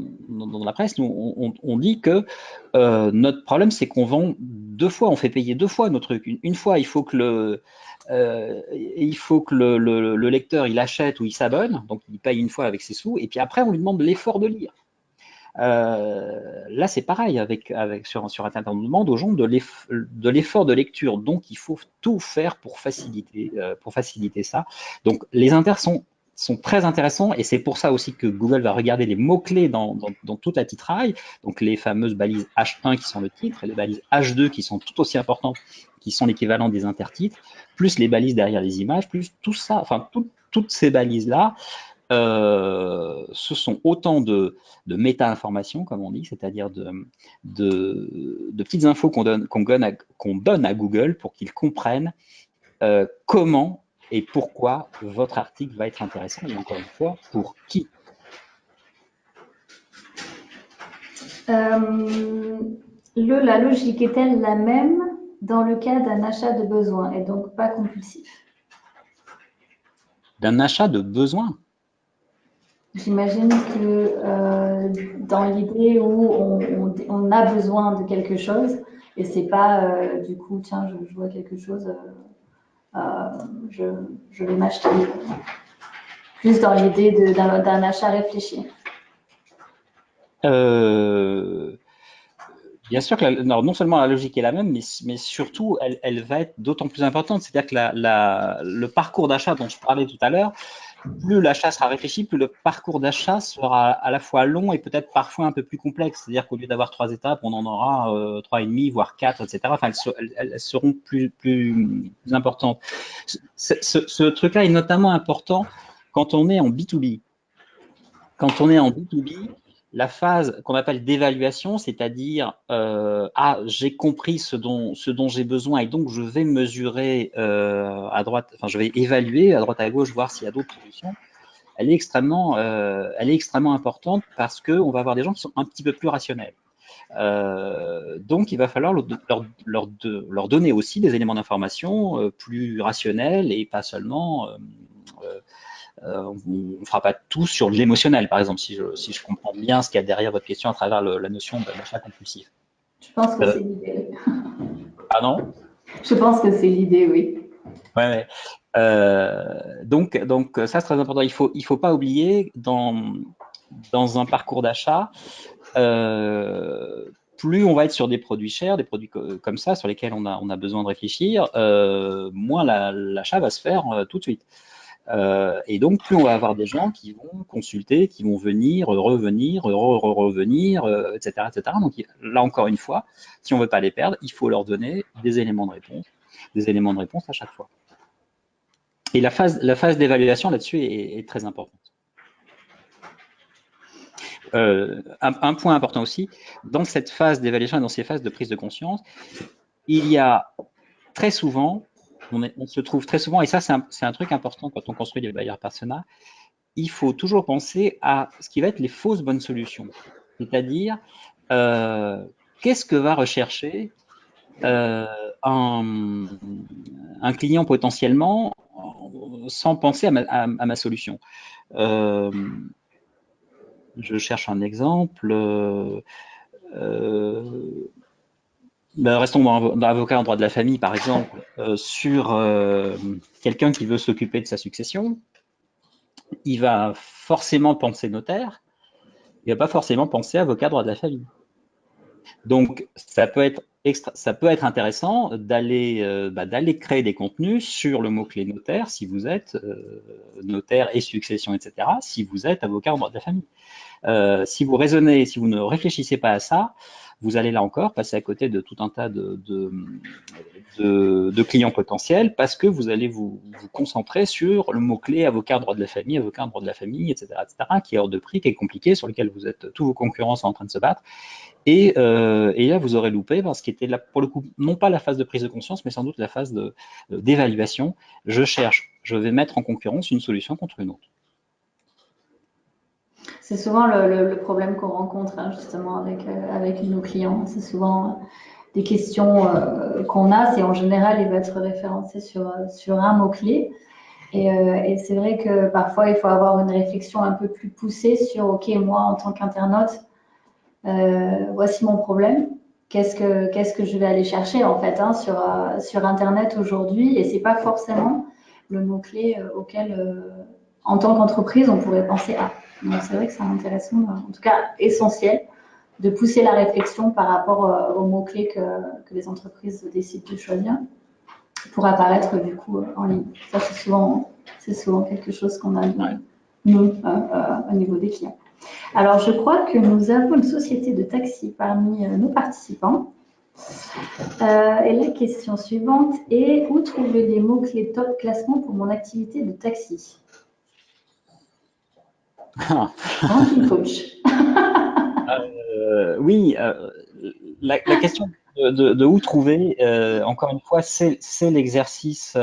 la presse, nous, on dit que notre problème, c'est qu'on vend deux fois, on fait payer deux fois nos trucs. Une fois, il faut que le lecteur il achète ou il s'abonne, donc il paye une fois avec ses sous, et puis après on lui demande l'effort de lire. Là c'est pareil sur Internet, on demande aux gens de l'effort de lecture, donc il faut tout faire pour faciliter ça. Donc les inters sont très intéressants et c'est pour ça aussi que Google va regarder les mots-clés dans toute la titraille, donc les fameuses balises H1 qui sont le titre et les balises H2 qui sont tout aussi importantes, qui sont l'équivalent des intertitres, plus les balises derrière les images, plus tout ça, enfin toutes ces balises-là, ce sont autant de méta-informations, comme on dit, c'est-à-dire de petites infos qu'on donne à Google pour qu'ils comprennent comment et pourquoi votre article va être intéressant, et encore une fois, pour qui. La logique est-elle la même dans le cas d'un achat de besoin et donc pas compulsif? D'un achat de besoin. J'imagine que dans l'idée où on a besoin de quelque chose et c'est pas du coup, tiens, je vois quelque chose, je vais m'acheter. Plus dans l'idée d'un achat réfléchi. Bien sûr que non seulement la logique est la même, mais surtout, elle va être d'autant plus importante. C'est-à-dire que le parcours d'achat dont je parlais tout à l'heure, plus l'achat sera réfléchi, plus le parcours d'achat sera à la fois long et peut-être parfois un peu plus complexe. C'est-à-dire qu'au lieu d'avoir 3 étapes, on en aura 3,5, voire 4, etc. Enfin, elles seront plus importantes. Ce truc-là est notamment important quand on est en B2B. Quand on est en B2B, la phase qu'on appelle d'évaluation, c'est-à-dire j'ai compris ce dont j'ai besoin et donc je vais mesurer à droite, enfin je vais évaluer à droite à gauche, voir s'il y a d'autres solutions. Elle est extrêmement importante parce qu'on va avoir des gens qui sont un petit peu plus rationnels. Donc il va falloir leur donner aussi des éléments d'information plus rationnels et pas seulement on ne fera pas tout sur l'émotionnel, par exemple, si je comprends bien ce qu'il y a derrière votre question à travers la notion d'achat compulsif. Je pense que c'est l'idée. Pardon? Je pense que c'est l'idée, oui. Ouais. Donc ça, c'est très important. Il faut pas oublier dans un parcours d'achat, plus on va être sur des produits chers, des produits comme ça, sur lesquels on a besoin de réfléchir, moins l'achat va se faire tout de suite. Et donc, plus on va avoir des gens qui vont consulter, qui vont venir, revenir, revenir, etc., etc. Donc là, encore une fois, si on ne veut pas les perdre, il faut leur donner des éléments de réponse à chaque fois. Et la phase d'évaluation là-dessus est très importante. Un point important aussi, dans cette phase d'évaluation et dans ces phases de prise de conscience, il y a très souvent, on se trouve très souvent, et ça c'est un truc important quand on construit des buyer personas, il faut toujours penser à ce qui va être les fausses bonnes solutions. C'est-à-dire, qu'est-ce que va rechercher un client potentiellement sans penser à ma solution. Je cherche un exemple. Restons dans l'avocat en droit de la famille, par exemple, sur quelqu'un qui veut s'occuper de sa succession. Il va forcément penser notaire, il ne va pas forcément penser avocat droit de la famille. Donc, ça peut être intéressant d'aller créer des contenus sur le mot-clé notaire si vous êtes notaire et succession, etc., si vous êtes avocat en droit de la famille. Si vous ne réfléchissez pas à ça, vous allez là encore passer à côté de tout un tas de clients potentiels parce que vous allez vous concentrer sur le mot-clé avocat droit de la famille, etc., qui est hors de prix, qui est compliqué, sur lequel tous vos concurrents sont en train de se battre. Et là, vous aurez loupé parce qu'il était là, pour le coup, non pas la phase de prise de conscience, mais sans doute la phase d'évaluation. Je vais mettre en concurrence une solution contre une autre. C'est souvent le problème qu'on rencontre justement avec nos clients. C'est souvent des questions qu'on a. C'est en général, il va être référencé sur un mot-clé. Et c'est vrai que parfois, il faut avoir une réflexion un peu plus poussée sur, OK, moi, en tant qu'internaute, voici mon problème. Qu'est-ce que je vais aller chercher en fait sur Internet aujourd'hui? Et c'est pas forcément le mot-clé auquel, en tant qu'entreprise, on pourrait penser à. Donc c'est vrai que c'est intéressant, en tout cas essentiel, de pousser la réflexion par rapport aux mots-clés que les entreprises décident de choisir pour apparaître du coup en ligne. Ça, c'est souvent quelque chose qu'on a nous au niveau des clients. Alors, je crois que nous avons une société de taxi parmi nos participants. Et la question suivante est: où trouver les mots-clés top classement pour mon activité de taxi? Ranking coach. Oui, la question de où trouver, encore une fois, c'est l'exercice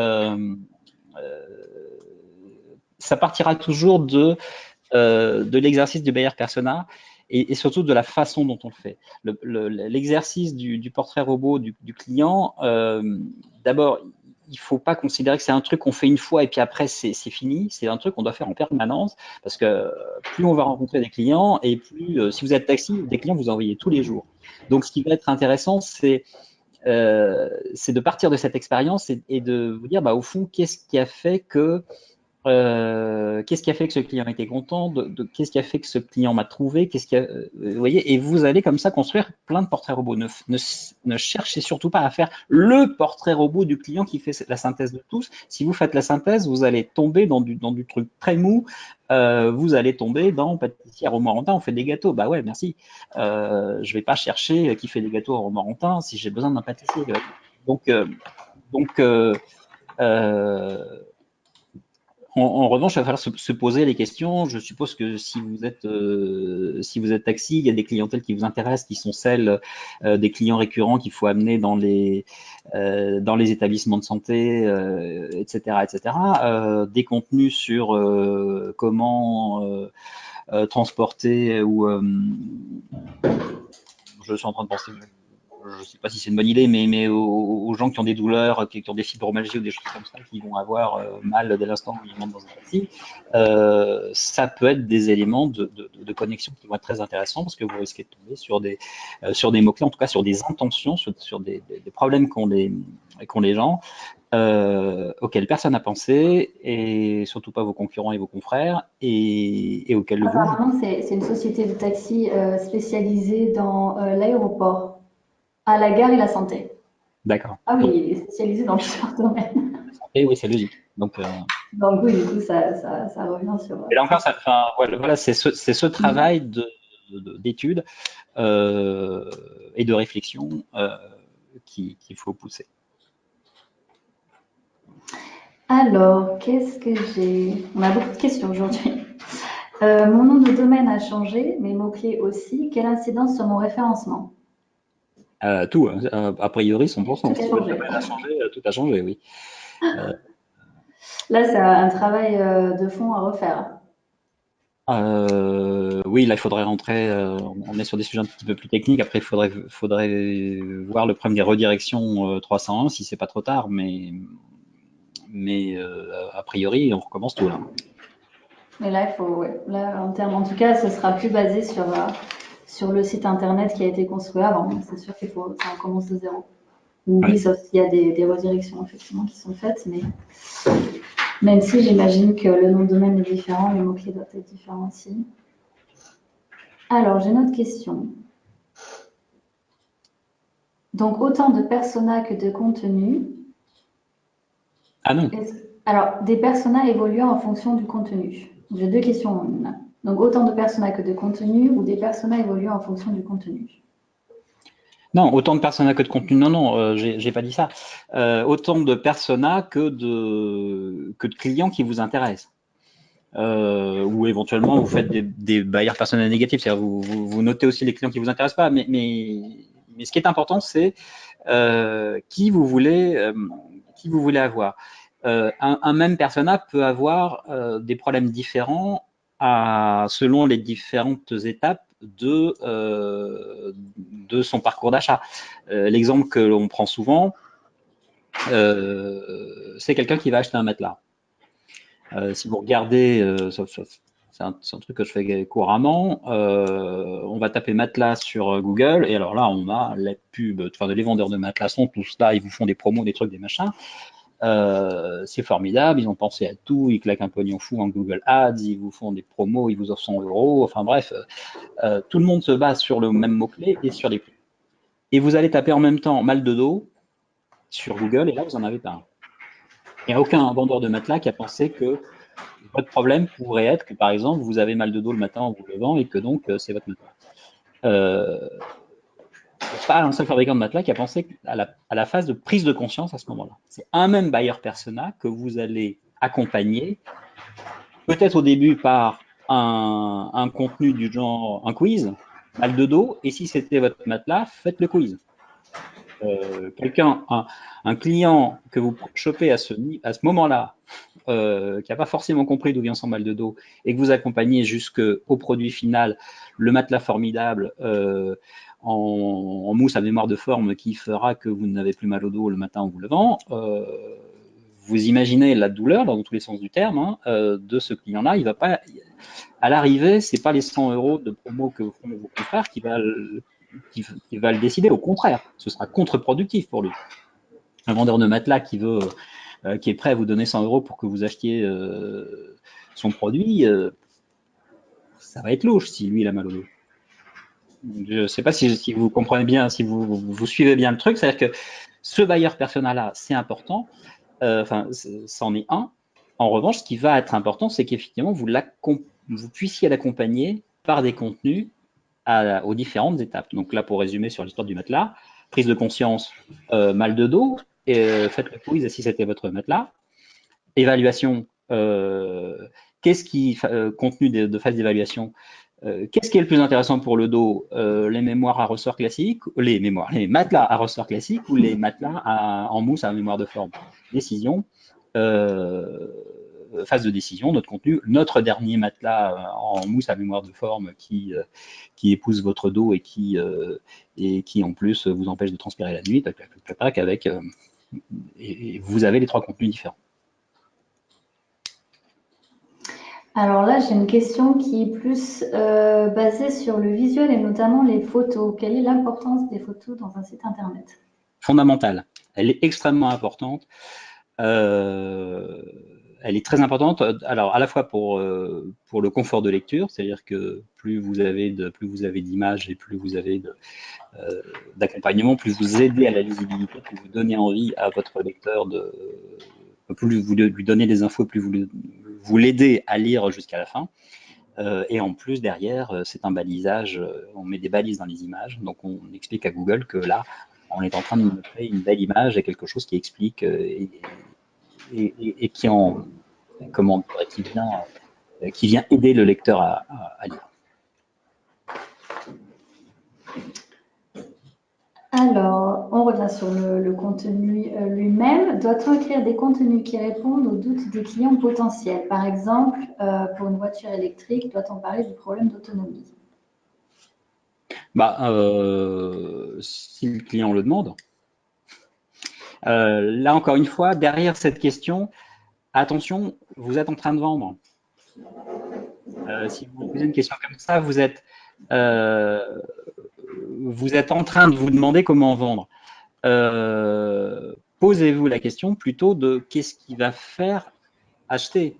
ça partira toujours de l'exercice du buyer persona et surtout de la façon dont on le fait. L'exercice du portrait robot du client, d'abord, il ne faut pas considérer que c'est un truc qu'on fait une fois et puis après c'est fini. C'est un truc qu'on doit faire en permanence parce que plus on va rencontrer des clients et plus, si vous êtes taxi, des clients vous envoyez tous les jours. Donc, ce qui va être intéressant, c'est de partir de cette expérience et de vous dire, bah, au fond, qu'est-ce qui a fait que ce client était content, qu'est-ce qui a fait que ce client m'a trouvé, vous voyez, et vous allez comme ça construire plein de portraits robots. Ne cherchez surtout pas à faire le portrait robot du client qui fait la synthèse de tous. Si vous faites la synthèse, vous allez tomber dans du truc très mou. Vous allez tomber dans pâtissier à Romorantin, on fait des gâteaux. Bah ouais, merci. Je vais pas chercher qui fait des gâteaux à Romorantin si j'ai besoin d'un pâtissier. Donc, en revanche, il va falloir se poser les questions. Je suppose que si vous êtes taxi, il y a des clientèles qui vous intéressent, qui sont celles des clients récurrents qu'il faut amener dans les établissements de santé, etc., etc. Des contenus sur comment transporter ou je suis en train de penser. Je ne sais pas si c'est une bonne idée, mais aux gens qui ont des douleurs, qui ont des fibromyalgies ou des choses comme ça, qui vont avoir mal dès l'instant où ils montent dans un taxi, ça peut être des éléments de connexion qui vont être très intéressants parce que vous risquez de tomber sur des mots-clés, en tout cas sur des intentions, sur des problèmes qu'ont les gens, auxquels personne n'a pensé, et surtout pas vos concurrents et vos confrères, et auxquels vous... Apparemment, c'est une société de taxi spécialisée dans l'aéroport, à la gare et la santé. D'accord. Ah oui, il est spécialisé dans plusieurs domaines. Et oui, c'est logique. Donc oui, du coup, ça revient sur... et là encore, voilà, c'est ce travail d'étude et de réflexion qu'il faut pousser. Alors, qu'est-ce que j'ai? On a beaucoup de questions aujourd'hui. Mon nom de domaine a changé, mes mots-clés aussi. Quelle incidence sur mon référencement? Tout, a priori, 100%. Tout a Si votre changé. domaine a changé, tout a changé, oui. Là, c'est un travail de fond à refaire. Oui, là, il faudrait rentrer. On est sur des sujets un petit peu plus techniques. Après, il faudrait voir le problème des redirections 301 si c'est pas trop tard, mais a priori, on recommence tout là. Mais là, il faut, ouais, là, en tout cas, ce sera plus basé sur le site internet qui a été construit avant. C'est sûr qu'il faut, ça recommence de zéro. Oui, Ouais. sauf s'il y a des redirections effectivement qui sont faites, mais même si j'imagine que le nom de domaine est différent, les mots-clés doivent être différents aussi. Alors, j'ai une autre question. Donc, autant de personas que de contenu. Ah non. Alors, des personas évoluant en fonction du contenu. J'ai deux questions en une. Donc, autant de personas que de contenu ou des personas évoluant en fonction du contenu. Non, autant de personas que de contenu. Non, j'ai pas dit ça. Autant de personas que de clients qui vous intéressent. Ou éventuellement vous faites des barrières personnelles négatives, c'est-à-dire vous notez aussi les clients qui vous intéressent pas, mais ce qui est important, c'est qui vous voulez avoir. Un même persona peut avoir des problèmes différents selon les différentes étapes de son parcours d'achat. L'exemple que l'on prend souvent, c'est quelqu'un qui va acheter un matelas. Si vous regardez, c'est un truc que je fais couramment, on va taper matelas sur Google, et alors là, on a les pubs, enfin, les vendeurs de matelas sont tous là, ils vous font des promos, des trucs, des machins. C'est formidable, ils ont pensé à tout, ils claquent un pognon fou en Google Ads, ils vous font des promos, ils vous offrent 100 euros, enfin bref, tout le monde se base sur le même mot-clé et sur les prix. Et vous allez taper en même temps mal de dos sur Google, et là, vous n'en avez pas un. Il n'y a aucun vendeur de matelas qui a pensé que votre problème pourrait être que, par exemple, vous avez mal de dos le matin en vous levant et que donc c'est votre matelas. Pas un seul fabricant de matelas qui a pensé à la phase de prise de conscience à ce moment-là. C'est un même buyer persona que vous allez accompagner, peut-être au début par un contenu du genre un quiz, mal de dos, et si c'était votre matelas, faites le quiz. un client que vous chopez à ce moment-là, qui n'a pas forcément compris d'où vient son mal de dos, et que vous accompagnez jusqu'au produit final, le matelas formidable en mousse à mémoire de forme qui fera que vous n'avez plus mal au dos le matin en vous levant, vous imaginez la douleur, dans tous les sens du terme, de ce client-là. Il va pas, à l'arrivée, c'est pas les 100 € de promo que font vos confrères qui va le décider. Au contraire, ce sera contre-productif pour lui. Un vendeur de matelas qui est prêt à vous donner 100 € pour que vous achetiez son produit, ça va être louche si lui il a mal au dos. Je ne sais pas si vous comprenez bien, si vous suivez bien le truc, c'est-à-dire que ce bailleur persona-là, c'est important, enfin, c'en est un. En revanche, ce qui va être important, c'est qu'effectivement, vous puissiez l'accompagner par des contenus aux différentes étapes. Donc là, pour résumer sur l'histoire du matelas, prise de conscience, mal de dos, faites le quiz si c'était votre matelas. Évaluation, contenu de phase d'évaluation, qu'est-ce qui est le plus intéressant pour le dos, les mémoires à ressort classiques, les matelas à ressort classique ou les matelas en mousse à mémoire de forme. Décision, phase de décision, notre contenu, notre dernier matelas en mousse à mémoire de forme qui épouse votre dos et qui en plus vous empêche de transpirer la nuit, et vous avez les 3 contenus différents. Alors là, j'ai une question qui est plus basée sur le visuel et notamment les photos. Quelle est l'importance des photos dans un site internet? Fondamentale. Elle est extrêmement importante. Elle est très importante. Alors à la fois pour le confort de lecture, c'est-à-dire que plus vous avez d'images et plus vous avez d'accompagnement, plus vous aidez à la lisibilité, plus vous donnez envie à votre lecteur plus vous lui donnez des infos, plus vous l'aidez à lire jusqu'à la fin. Et en plus, derrière, c'est un balisage, on met des balises dans les images, donc on explique à Google que là, on est en train de montrer une belle image et quelque chose qui explique et qui vient aider le lecteur à lire. Alors, on revient sur le contenu lui-même. Doit-on écrire des contenus qui répondent aux doutes des clients potentiels? Par exemple, pour une voiture électrique, doit-on parler du problème d'autonomie? Si le client le demande. Là, encore une fois, derrière cette question, attention, vous êtes en train de vendre. Si vous posez une question comme ça, vous êtes en train de vous demander comment vendre. Posez-vous la question plutôt de qu'est-ce qui va faire acheter.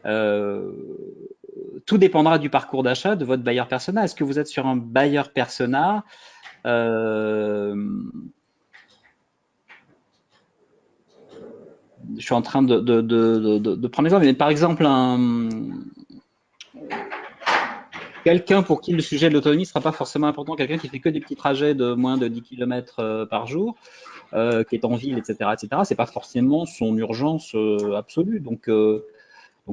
Tout dépendra du parcours d'achat de votre buyer persona. Est-ce que vous êtes sur un buyer persona je suis en train de prendre l'exemple, mais par exemple, quelqu'un pour qui le sujet de l'autonomie ne sera pas forcément important, quelqu'un qui fait que des petits trajets de moins de 10 km par jour, qui est en ville, etc., c'est pas forcément son urgence absolue. Donc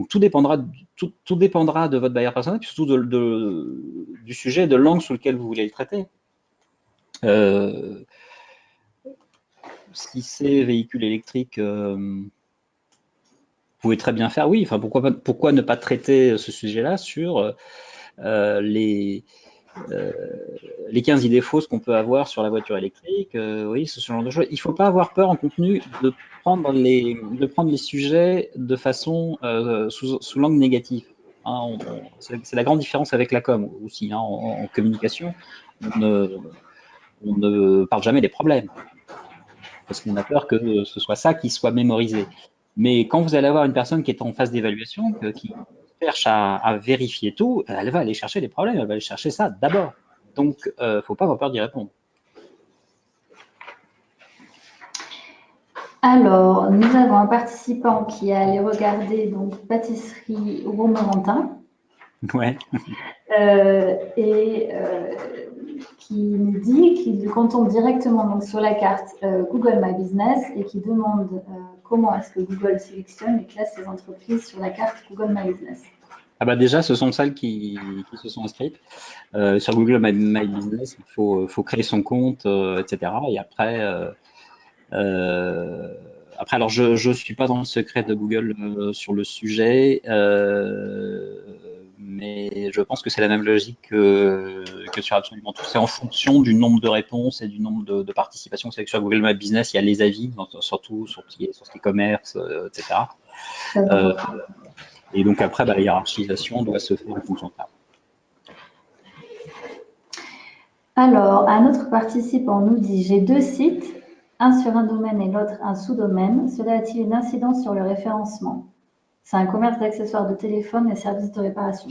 tout dépendra de votre buyer personnel, puis surtout du sujet, de l'angle sur lequel vous voulez le traiter. Si c'est véhicule électrique, vous pouvez très bien faire, oui. Enfin, pourquoi ne pas traiter ce sujet-là sur les 15 idées fausses qu'on peut avoir sur la voiture électrique, oui, ce genre de choses. Il ne faut pas avoir peur en contenu de prendre les sujets de façon sous l'angle négatif. Hein, c'est la grande différence avec la com aussi. Hein, en communication, on ne parle jamais des problèmes parce qu'on a peur que ce soit ça qui soit mémorisé. Mais quand vous allez avoir une personne qui est en phase d'évaluation, qui cherche à vérifier tout, elle va aller chercher les problèmes, elle va aller chercher ça d'abord. Donc, il ne faut pas avoir peur d'y répondre. Alors, nous avons un participant qui est allé regarder donc pâtisserie Romorantin. Ouais. Qui nous dit qu'on tombe directement donc, sur la carte Google My Business et qui demande comment est-ce que Google sélectionne et classe ces entreprises sur la carte Google My Business. Ah bah déjà, ce sont celles qui se sont inscrites. Sur Google My Business, faut créer son compte, etc. Et euh, après, alors je suis pas dans le secret de Google sur le sujet, mais je pense que c'est la même logique que sur absolument tout. C'est en fonction du nombre de réponses et du nombre de participations. C'est que sur Google My Business, il y a les avis, surtout sur ce qui est commerce, etc. Très Euh, important. et donc après, bah, la hiérarchisation doit se faire en fonction de ça. Alors, un autre participant nous dit: j'ai 2 sites, un sur un domaine et l'autre un sous-domaine. Cela a-t-il une incidence sur le référencement? C'est un commerce d'accessoires de téléphone et services de réparation.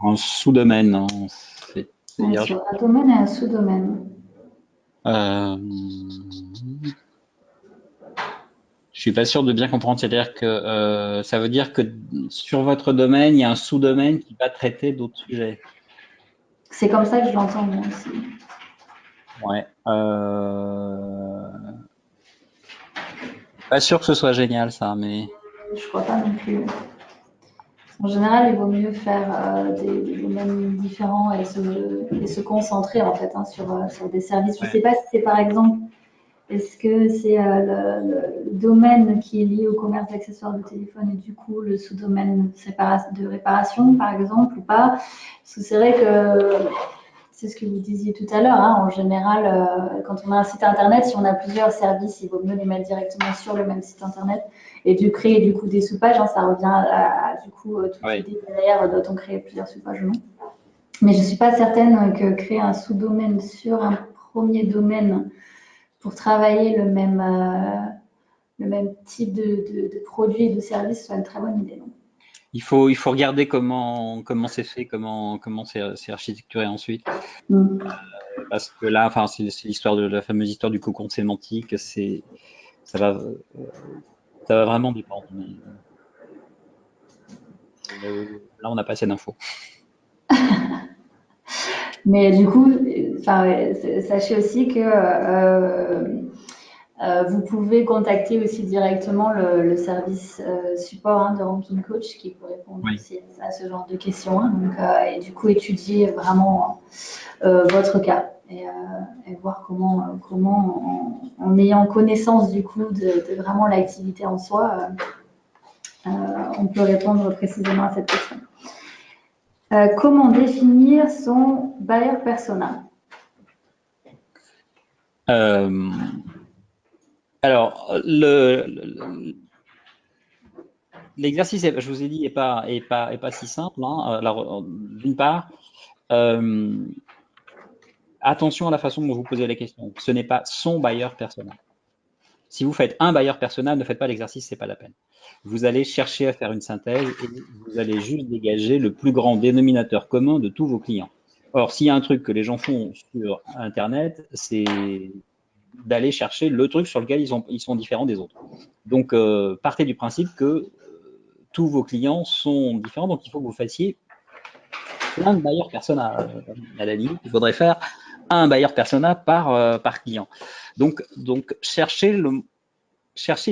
Un sous-domaine, hein, Sur un domaine et un sous-domaine. Je suis pas sûr de bien comprendre. C'est-à-dire que ça veut dire que sur votre domaine, il y a un sous-domaine qui va traiter d'autres sujets. C'est comme ça que je l'entends moi aussi. Ouais. Pas sûr que ce soit génial ça, mais Je crois pas non plus. En général, il vaut mieux faire des domaines différents et se concentrer en fait sur des services. Je ne sais pas si c'est par exemple, est-ce que c'est le domaine qui est lié au commerce d'accessoires de téléphone et du coup le sous-domaine de réparation par exemple ou pas? Parce que c'est vrai que c'est ce que vous disiez tout à l'heure, hein, en général, quand on a un site internet, si on a plusieurs services, il vaut mieux les mettre directement sur le même site internet et de créer du coup des sous-pages, hein, ça revient à du coup toute l'idée derrière, doit-on créer plusieurs sous-pages ou non. Mais je ne suis pas certaine que créer un sous-domaine sur un premier domaine pour travailler le même type de produit et de service soit une très bonne idée. Non. il faut regarder comment c'est fait, comment c'est architecturé ensuite. Parce que là, enfin, c'est l'histoire de la fameuse histoire du cocon sémantique. Ça va vraiment dépendre. Mais, là, on n'a pas assez d'infos. Mais du coup, sachez aussi que vous pouvez contacter aussi directement le service support de Ranking Coach qui peut répondre aussi à ce genre de questions. Donc, et du coup, étudier vraiment votre cas et voir comment en ayant connaissance du coup de vraiment l'activité en soi, on peut répondre précisément à cette question. Comment définir son buyer persona? Alors, l'exercice, je vous ai dit, est pas si simple. Hein. D'une part, attention à la façon dont vous posez la question. Ce n'est pas son buyer persona. Si vous faites un buyer persona, ne faites pas l'exercice, c'est pas la peine. Vous allez chercher à faire une synthèse et vous allez juste dégager le plus grand dénominateur commun de tous vos clients. Or, s'il y a un truc que les gens font sur Internet, c'est d'aller chercher le truc sur lequel ils sont différents des autres. Donc, partez du principe que tous vos clients sont différents, donc il faut que vous fassiez plein de buyer persona. À la limite, il faudrait faire un buyer persona par client. Donc cherchez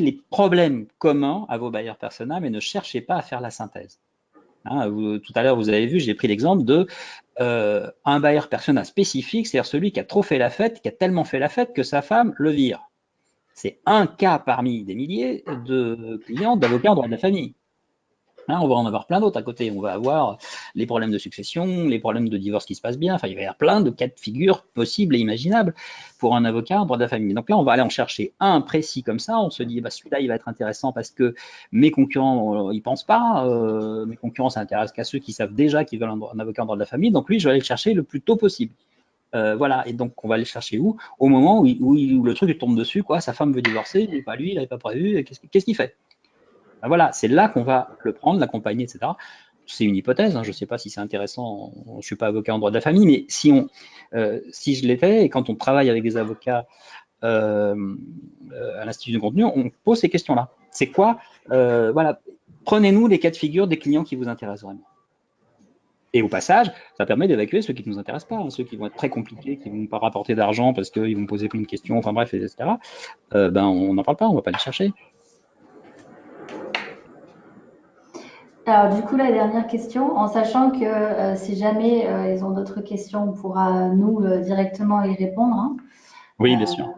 les problèmes communs à vos buyer persona, mais ne cherchez pas à faire la synthèse. Hein, tout à l'heure, vous avez vu, j'ai pris l'exemple de un buyer persona spécifique, c'est-à-dire celui qui a trop fait la fête, qui a tellement fait la fête que sa femme le vire. C'est un cas parmi des milliers de clients d'avocats en droit de la famille. Hein, on va en avoir plein d'autres à côté. On va avoir les problèmes de succession, les problèmes de divorce qui se passent bien. Enfin, il va y avoir plein de cas de figure possibles et imaginables pour un avocat en droit de la famille. Donc là, on va aller en chercher un précis comme ça. On se dit, bah, celui-là, il va être intéressant parce que mes concurrents, ils pensent pas. Mes concurrents s'intéressent qu'à ceux qui savent déjà qu'ils veulent un avocat en droit de la famille. Donc lui, je vais aller le chercher le plus tôt possible. Voilà, et donc on va aller chercher où? Au moment où le truc il tombe dessus, quoi. Sa femme veut divorcer, il n'est pas lui, il n'avait pas prévu. Qu'est-ce qu'il fait? Ben voilà, c'est là qu'on va le prendre, l'accompagner, etc. C'est une hypothèse, hein, je ne sais pas si c'est intéressant, je ne suis pas avocat en droit de la famille, mais si je l'étais, et quand on travaille avec des avocats à l'Institut de contenu, on pose ces questions-là. C'est quoi voilà, prenez-nous les cas de figure des clients qui vous intéressent vraiment. Et au passage, ça permet d'évacuer ceux qui ne nous intéressent pas, hein, ceux qui vont être très compliqués, qui ne vont pas rapporter d'argent parce qu'ils vont poser plein de questions, enfin bref, etc. Ben, on n'en parle pas, on ne va pas les chercher. Alors, du coup, la dernière question, en sachant que si jamais ils ont d'autres questions, on pourra nous directement y répondre, hein. Oui, bien sûr.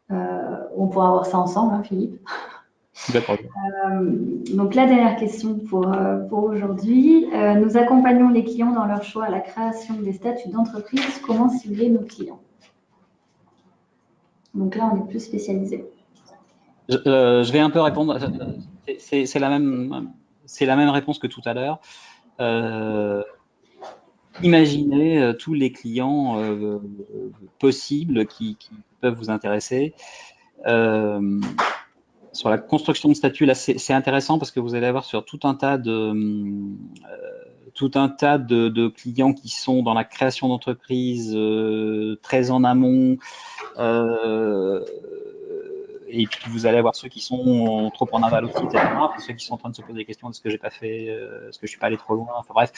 On pourra voir ça ensemble, hein, Philippe. Pas de problème. Donc, la dernière question pour aujourd'hui. Nous accompagnons les clients dans leur choix à la création des statuts d'entreprise. Comment cibler nos clients? Donc là, on est plus spécialisé. Je vais un peu répondre. C'est la même réponse que tout à l'heure. Imaginez tous les clients possibles qui peuvent vous intéresser. Sur la construction de statuts, là, c'est intéressant parce que vous allez avoir sur tout un tas de clients qui sont dans la création d'entreprises très en amont. Et puis vous allez avoir ceux qui sont trop en aval aussi, etc. Puis ceux qui sont en train de se poser des questions, est-ce que j'ai pas fait, est-ce que je suis pas allé trop loin, enfin bref.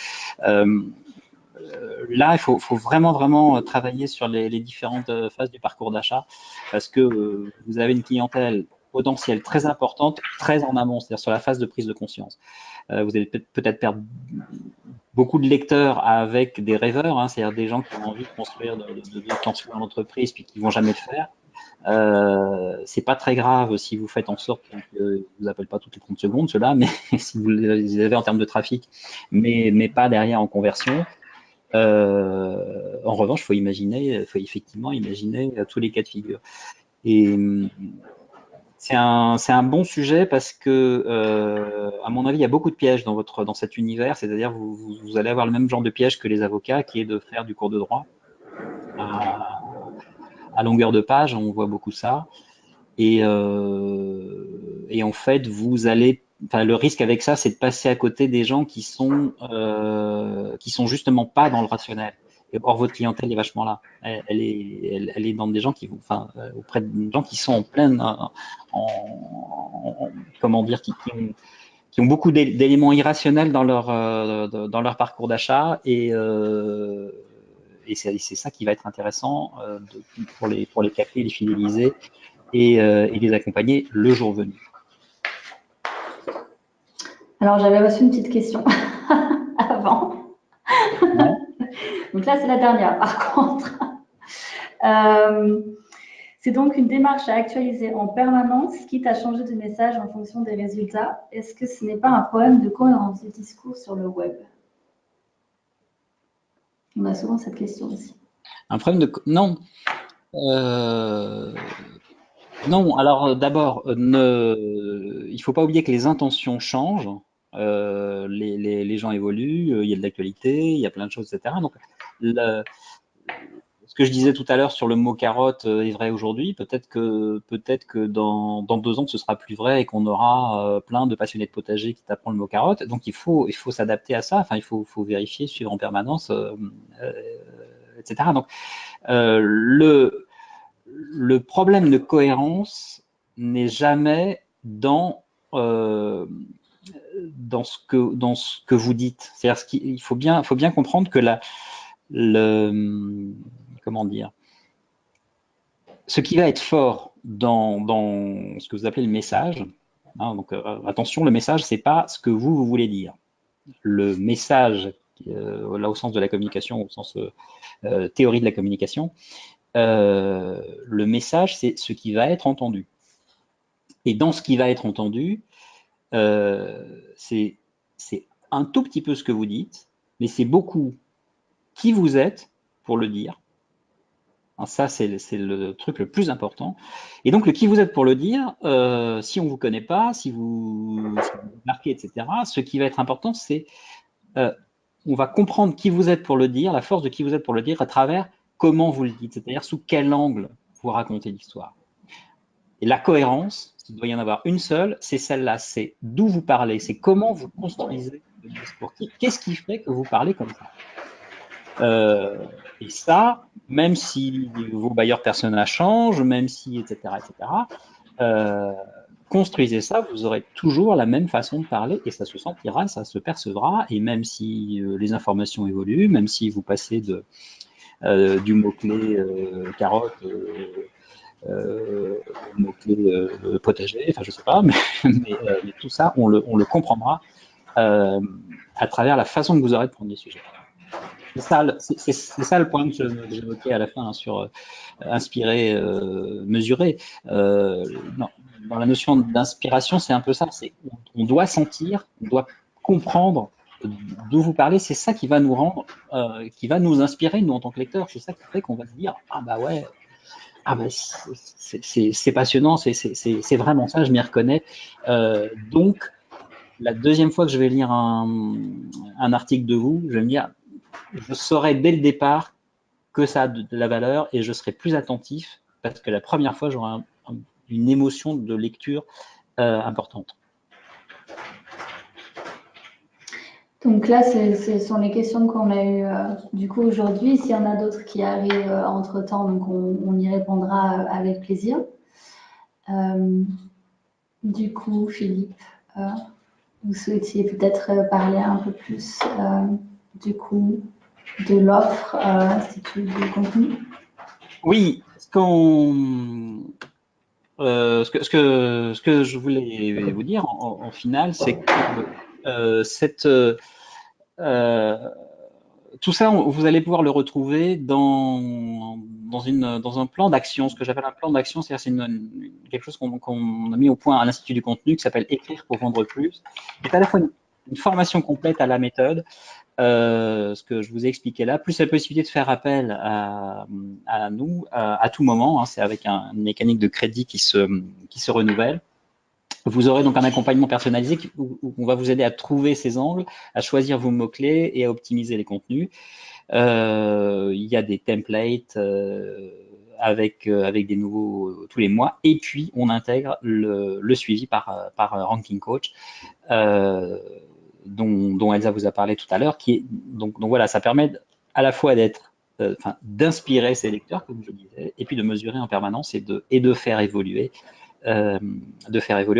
Là, il faut vraiment travailler sur les différentes phases du parcours d'achat parce que vous avez une clientèle potentielle très importante, très en amont, c'est-à-dire sur la phase de prise de conscience. Vous allez peut-être perdre beaucoup de lecteurs avec des rêveurs, hein, c'est-à-dire des gens qui ont envie de construire, de construire l'entreprise puis qui vont jamais le faire. C'est pas très grave si vous faites en sorte qu'ils ne vous appellent pas toutes les 30 secondes, ceux-là, mais si vous les avez en termes de trafic, mais pas derrière en conversion. En revanche, faut effectivement imaginer tous les cas de figure. Et c'est un bon sujet parce que, à mon avis, il y a beaucoup de pièges dans cet univers. C'est-à-dire, vous allez avoir le même genre de piège que les avocats, qui est de faire du cours de droit à longueur de page. On voit beaucoup ça. Et en fait, le risque avec ça, c'est de passer à côté des gens qui sont justement pas dans le rationnel. Et or, votre clientèle est vachement là. Elle est dans des gens auprès de gens qui sont en pleine, comment dire, qui ont beaucoup d'éléments irrationnels dans leur parcours d'achat et c'est ça qui va être intéressant pour les capter, les fidéliser et les accompagner le jour venu. Alors, j'avais reçu une petite question avant. Ouais. Donc là, c'est la dernière, par contre. C'est donc une démarche à actualiser en permanence, quitte à changer de message en fonction des résultats. Est-ce que ce n'est pas un problème de cohérence du discours sur le web? On a souvent cette question aussi. Un problème de... Non. Non, alors d'abord, il ne faut pas oublier que les intentions changent, les gens évoluent, il y a de l'actualité, il y a plein de choses, etc. Donc, ce que je disais tout à l'heure sur le mot carotte est vrai aujourd'hui, peut-être que dans 2 ans, ce sera plus vrai et qu'on aura plein de passionnés de potager qui taperont le mot carotte. Donc, il faut s'adapter à ça, enfin, il faut vérifier, suivre en permanence, etc. Donc, le problème de cohérence n'est jamais dans ce que vous dites. C'est-à-dire il faut bien comprendre que comment dire, ce qui va être fort dans ce que vous appelez le message, hein, donc attention, le message, c'est pas ce que vous voulez dire. Le message, là au sens de la communication, au sens théorie de la communication, le message, c'est ce qui va être entendu. Et dans ce qui va être entendu, c'est un tout petit peu ce que vous dites, mais c'est beaucoup qui vous êtes pour le dire. Alors ça, c'est le truc le plus important. Et donc, le qui vous êtes pour le dire, si on ne vous connaît pas, si vous marquez, etc., ce qui va être important, c'est on va comprendre qui vous êtes pour le dire, la force de qui vous êtes pour le dire à travers comment vous le dites, c'est-à-dire sous quel angle vous racontez l'histoire. Et la cohérence, s'il doit y en avoir une seule, c'est celle-là, c'est d'où vous parlez, c'est comment vous construisez le discours. Qu'est-ce qui fait que vous parlez comme ça? Et ça, même si vos bailleurs persona changent, même si, etc., construisez ça, vous aurez toujours la même façon de parler et ça se sentira, ça se percevra. Et même si les informations évoluent, même si vous passez du mot-clé carotte mot-clé potager, enfin je sais pas, mais tout ça, on le comprendra à travers la façon que vous aurez de prendre les sujets. C'est ça le point que j'évoquais à la fin, hein, sur inspirer, mesurer. Dans la notion d'inspiration, c'est un peu ça. On doit sentir, on doit comprendre d'où vous parlez. C'est ça qui va nous rendre, qui va nous inspirer, nous, en tant que lecteurs. C'est ça qui fait qu'on va se dire, ah bah ouais, ah bah c'est passionnant, c'est vraiment ça, je m'y reconnais. Donc, la deuxième fois que je vais lire un article de vous, je vais me dire, je saurai dès le départ que ça a de la valeur et je serai plus attentif parce que la première fois, j'aurai une émotion de lecture importante. Donc là, ce sont les questions qu'on a eues du coup aujourd'hui. S'il y en a d'autres qui arrivent entre-temps, donc on y répondra avec plaisir. Du coup, Philippe, vous souhaitiez peut-être parler un peu plus du coup de l'offre du contenu. Oui, ce que je voulais vous dire en final, c'est que tout ça, vous allez pouvoir le retrouver dans un plan d'action. Ce que j'appelle un plan d'action, c'est-à-dire quelque chose qu'on a mis au point à l'Institut du contenu qui s'appelle Écrire pour vendre plus. C'est à la fois une formation complète à la méthode, ce que je vous ai expliqué là, plus la possibilité de faire appel à nous à tout moment. Hein, c'est avec une mécanique de crédit qui se renouvelle. Vous aurez donc un accompagnement personnalisé où on va vous aider à trouver ces angles, à choisir vos mots-clés et à optimiser les contenus. Il y a des templates avec des nouveaux tous les mois. Et puis, on intègre le suivi par Ranking Coach, dont Elsa vous a parlé tout à l'heure. Donc voilà, ça permet à la fois d'inspirer ses lecteurs, comme je disais, et puis de mesurer en permanence et de faire évoluer. La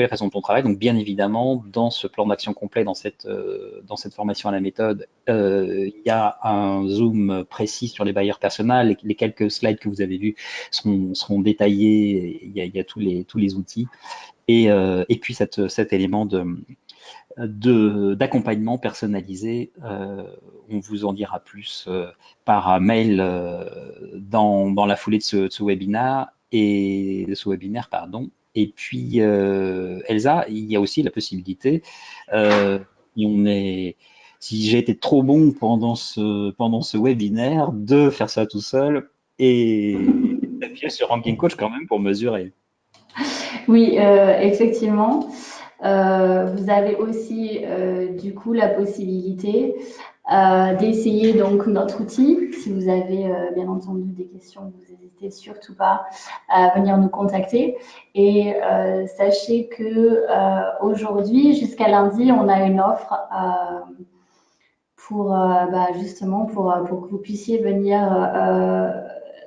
façon dont on travaille. Donc, bien évidemment, dans ce plan d'action complet, dans cette formation à la méthode, il y a un zoom précis sur les bailleurs personnels. Les quelques slides que vous avez vus seront détaillés. Il y a tous les outils. Et puis, cet élément d'accompagnement personnalisé, on vous en dira plus par mail dans la foulée de ce webinaire. Et puis, Elsa, il y a aussi la possibilité, si j'ai été trop bon pendant ce webinaire, de faire ça tout seul et d'appuyer sur Ranking Coach quand même pour mesurer. Oui, effectivement. Vous avez aussi du coup la possibilité d'essayer donc notre outil. Si vous avez bien entendu des questions, vous n'hésitez surtout pas à venir nous contacter. Et sachez que aujourd'hui, jusqu'à lundi, on a une offre pour justement pour que vous puissiez venir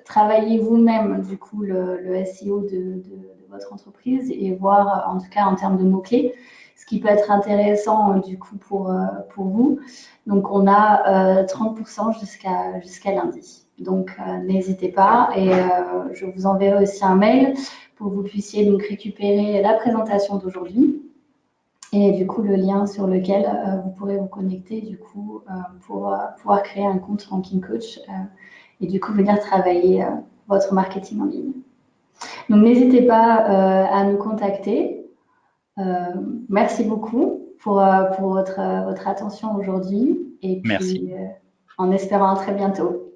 travailler vous-même du coup le SEO de votre entreprise et voir en tout cas en termes de mots-clés ce qui peut être intéressant du coup pour vous. Donc on a 30% jusqu'à lundi. Donc n'hésitez pas et je vous enverrai aussi un mail pour que vous puissiez donc récupérer la présentation d'aujourd'hui et du coup le lien sur lequel vous pourrez vous connecter du coup pour pouvoir créer un compte Ranking Coach et du coup venir travailler votre marketing en ligne. Donc n'hésitez pas à nous contacter. Merci beaucoup pour votre attention aujourd'hui et puis en espérant à très bientôt.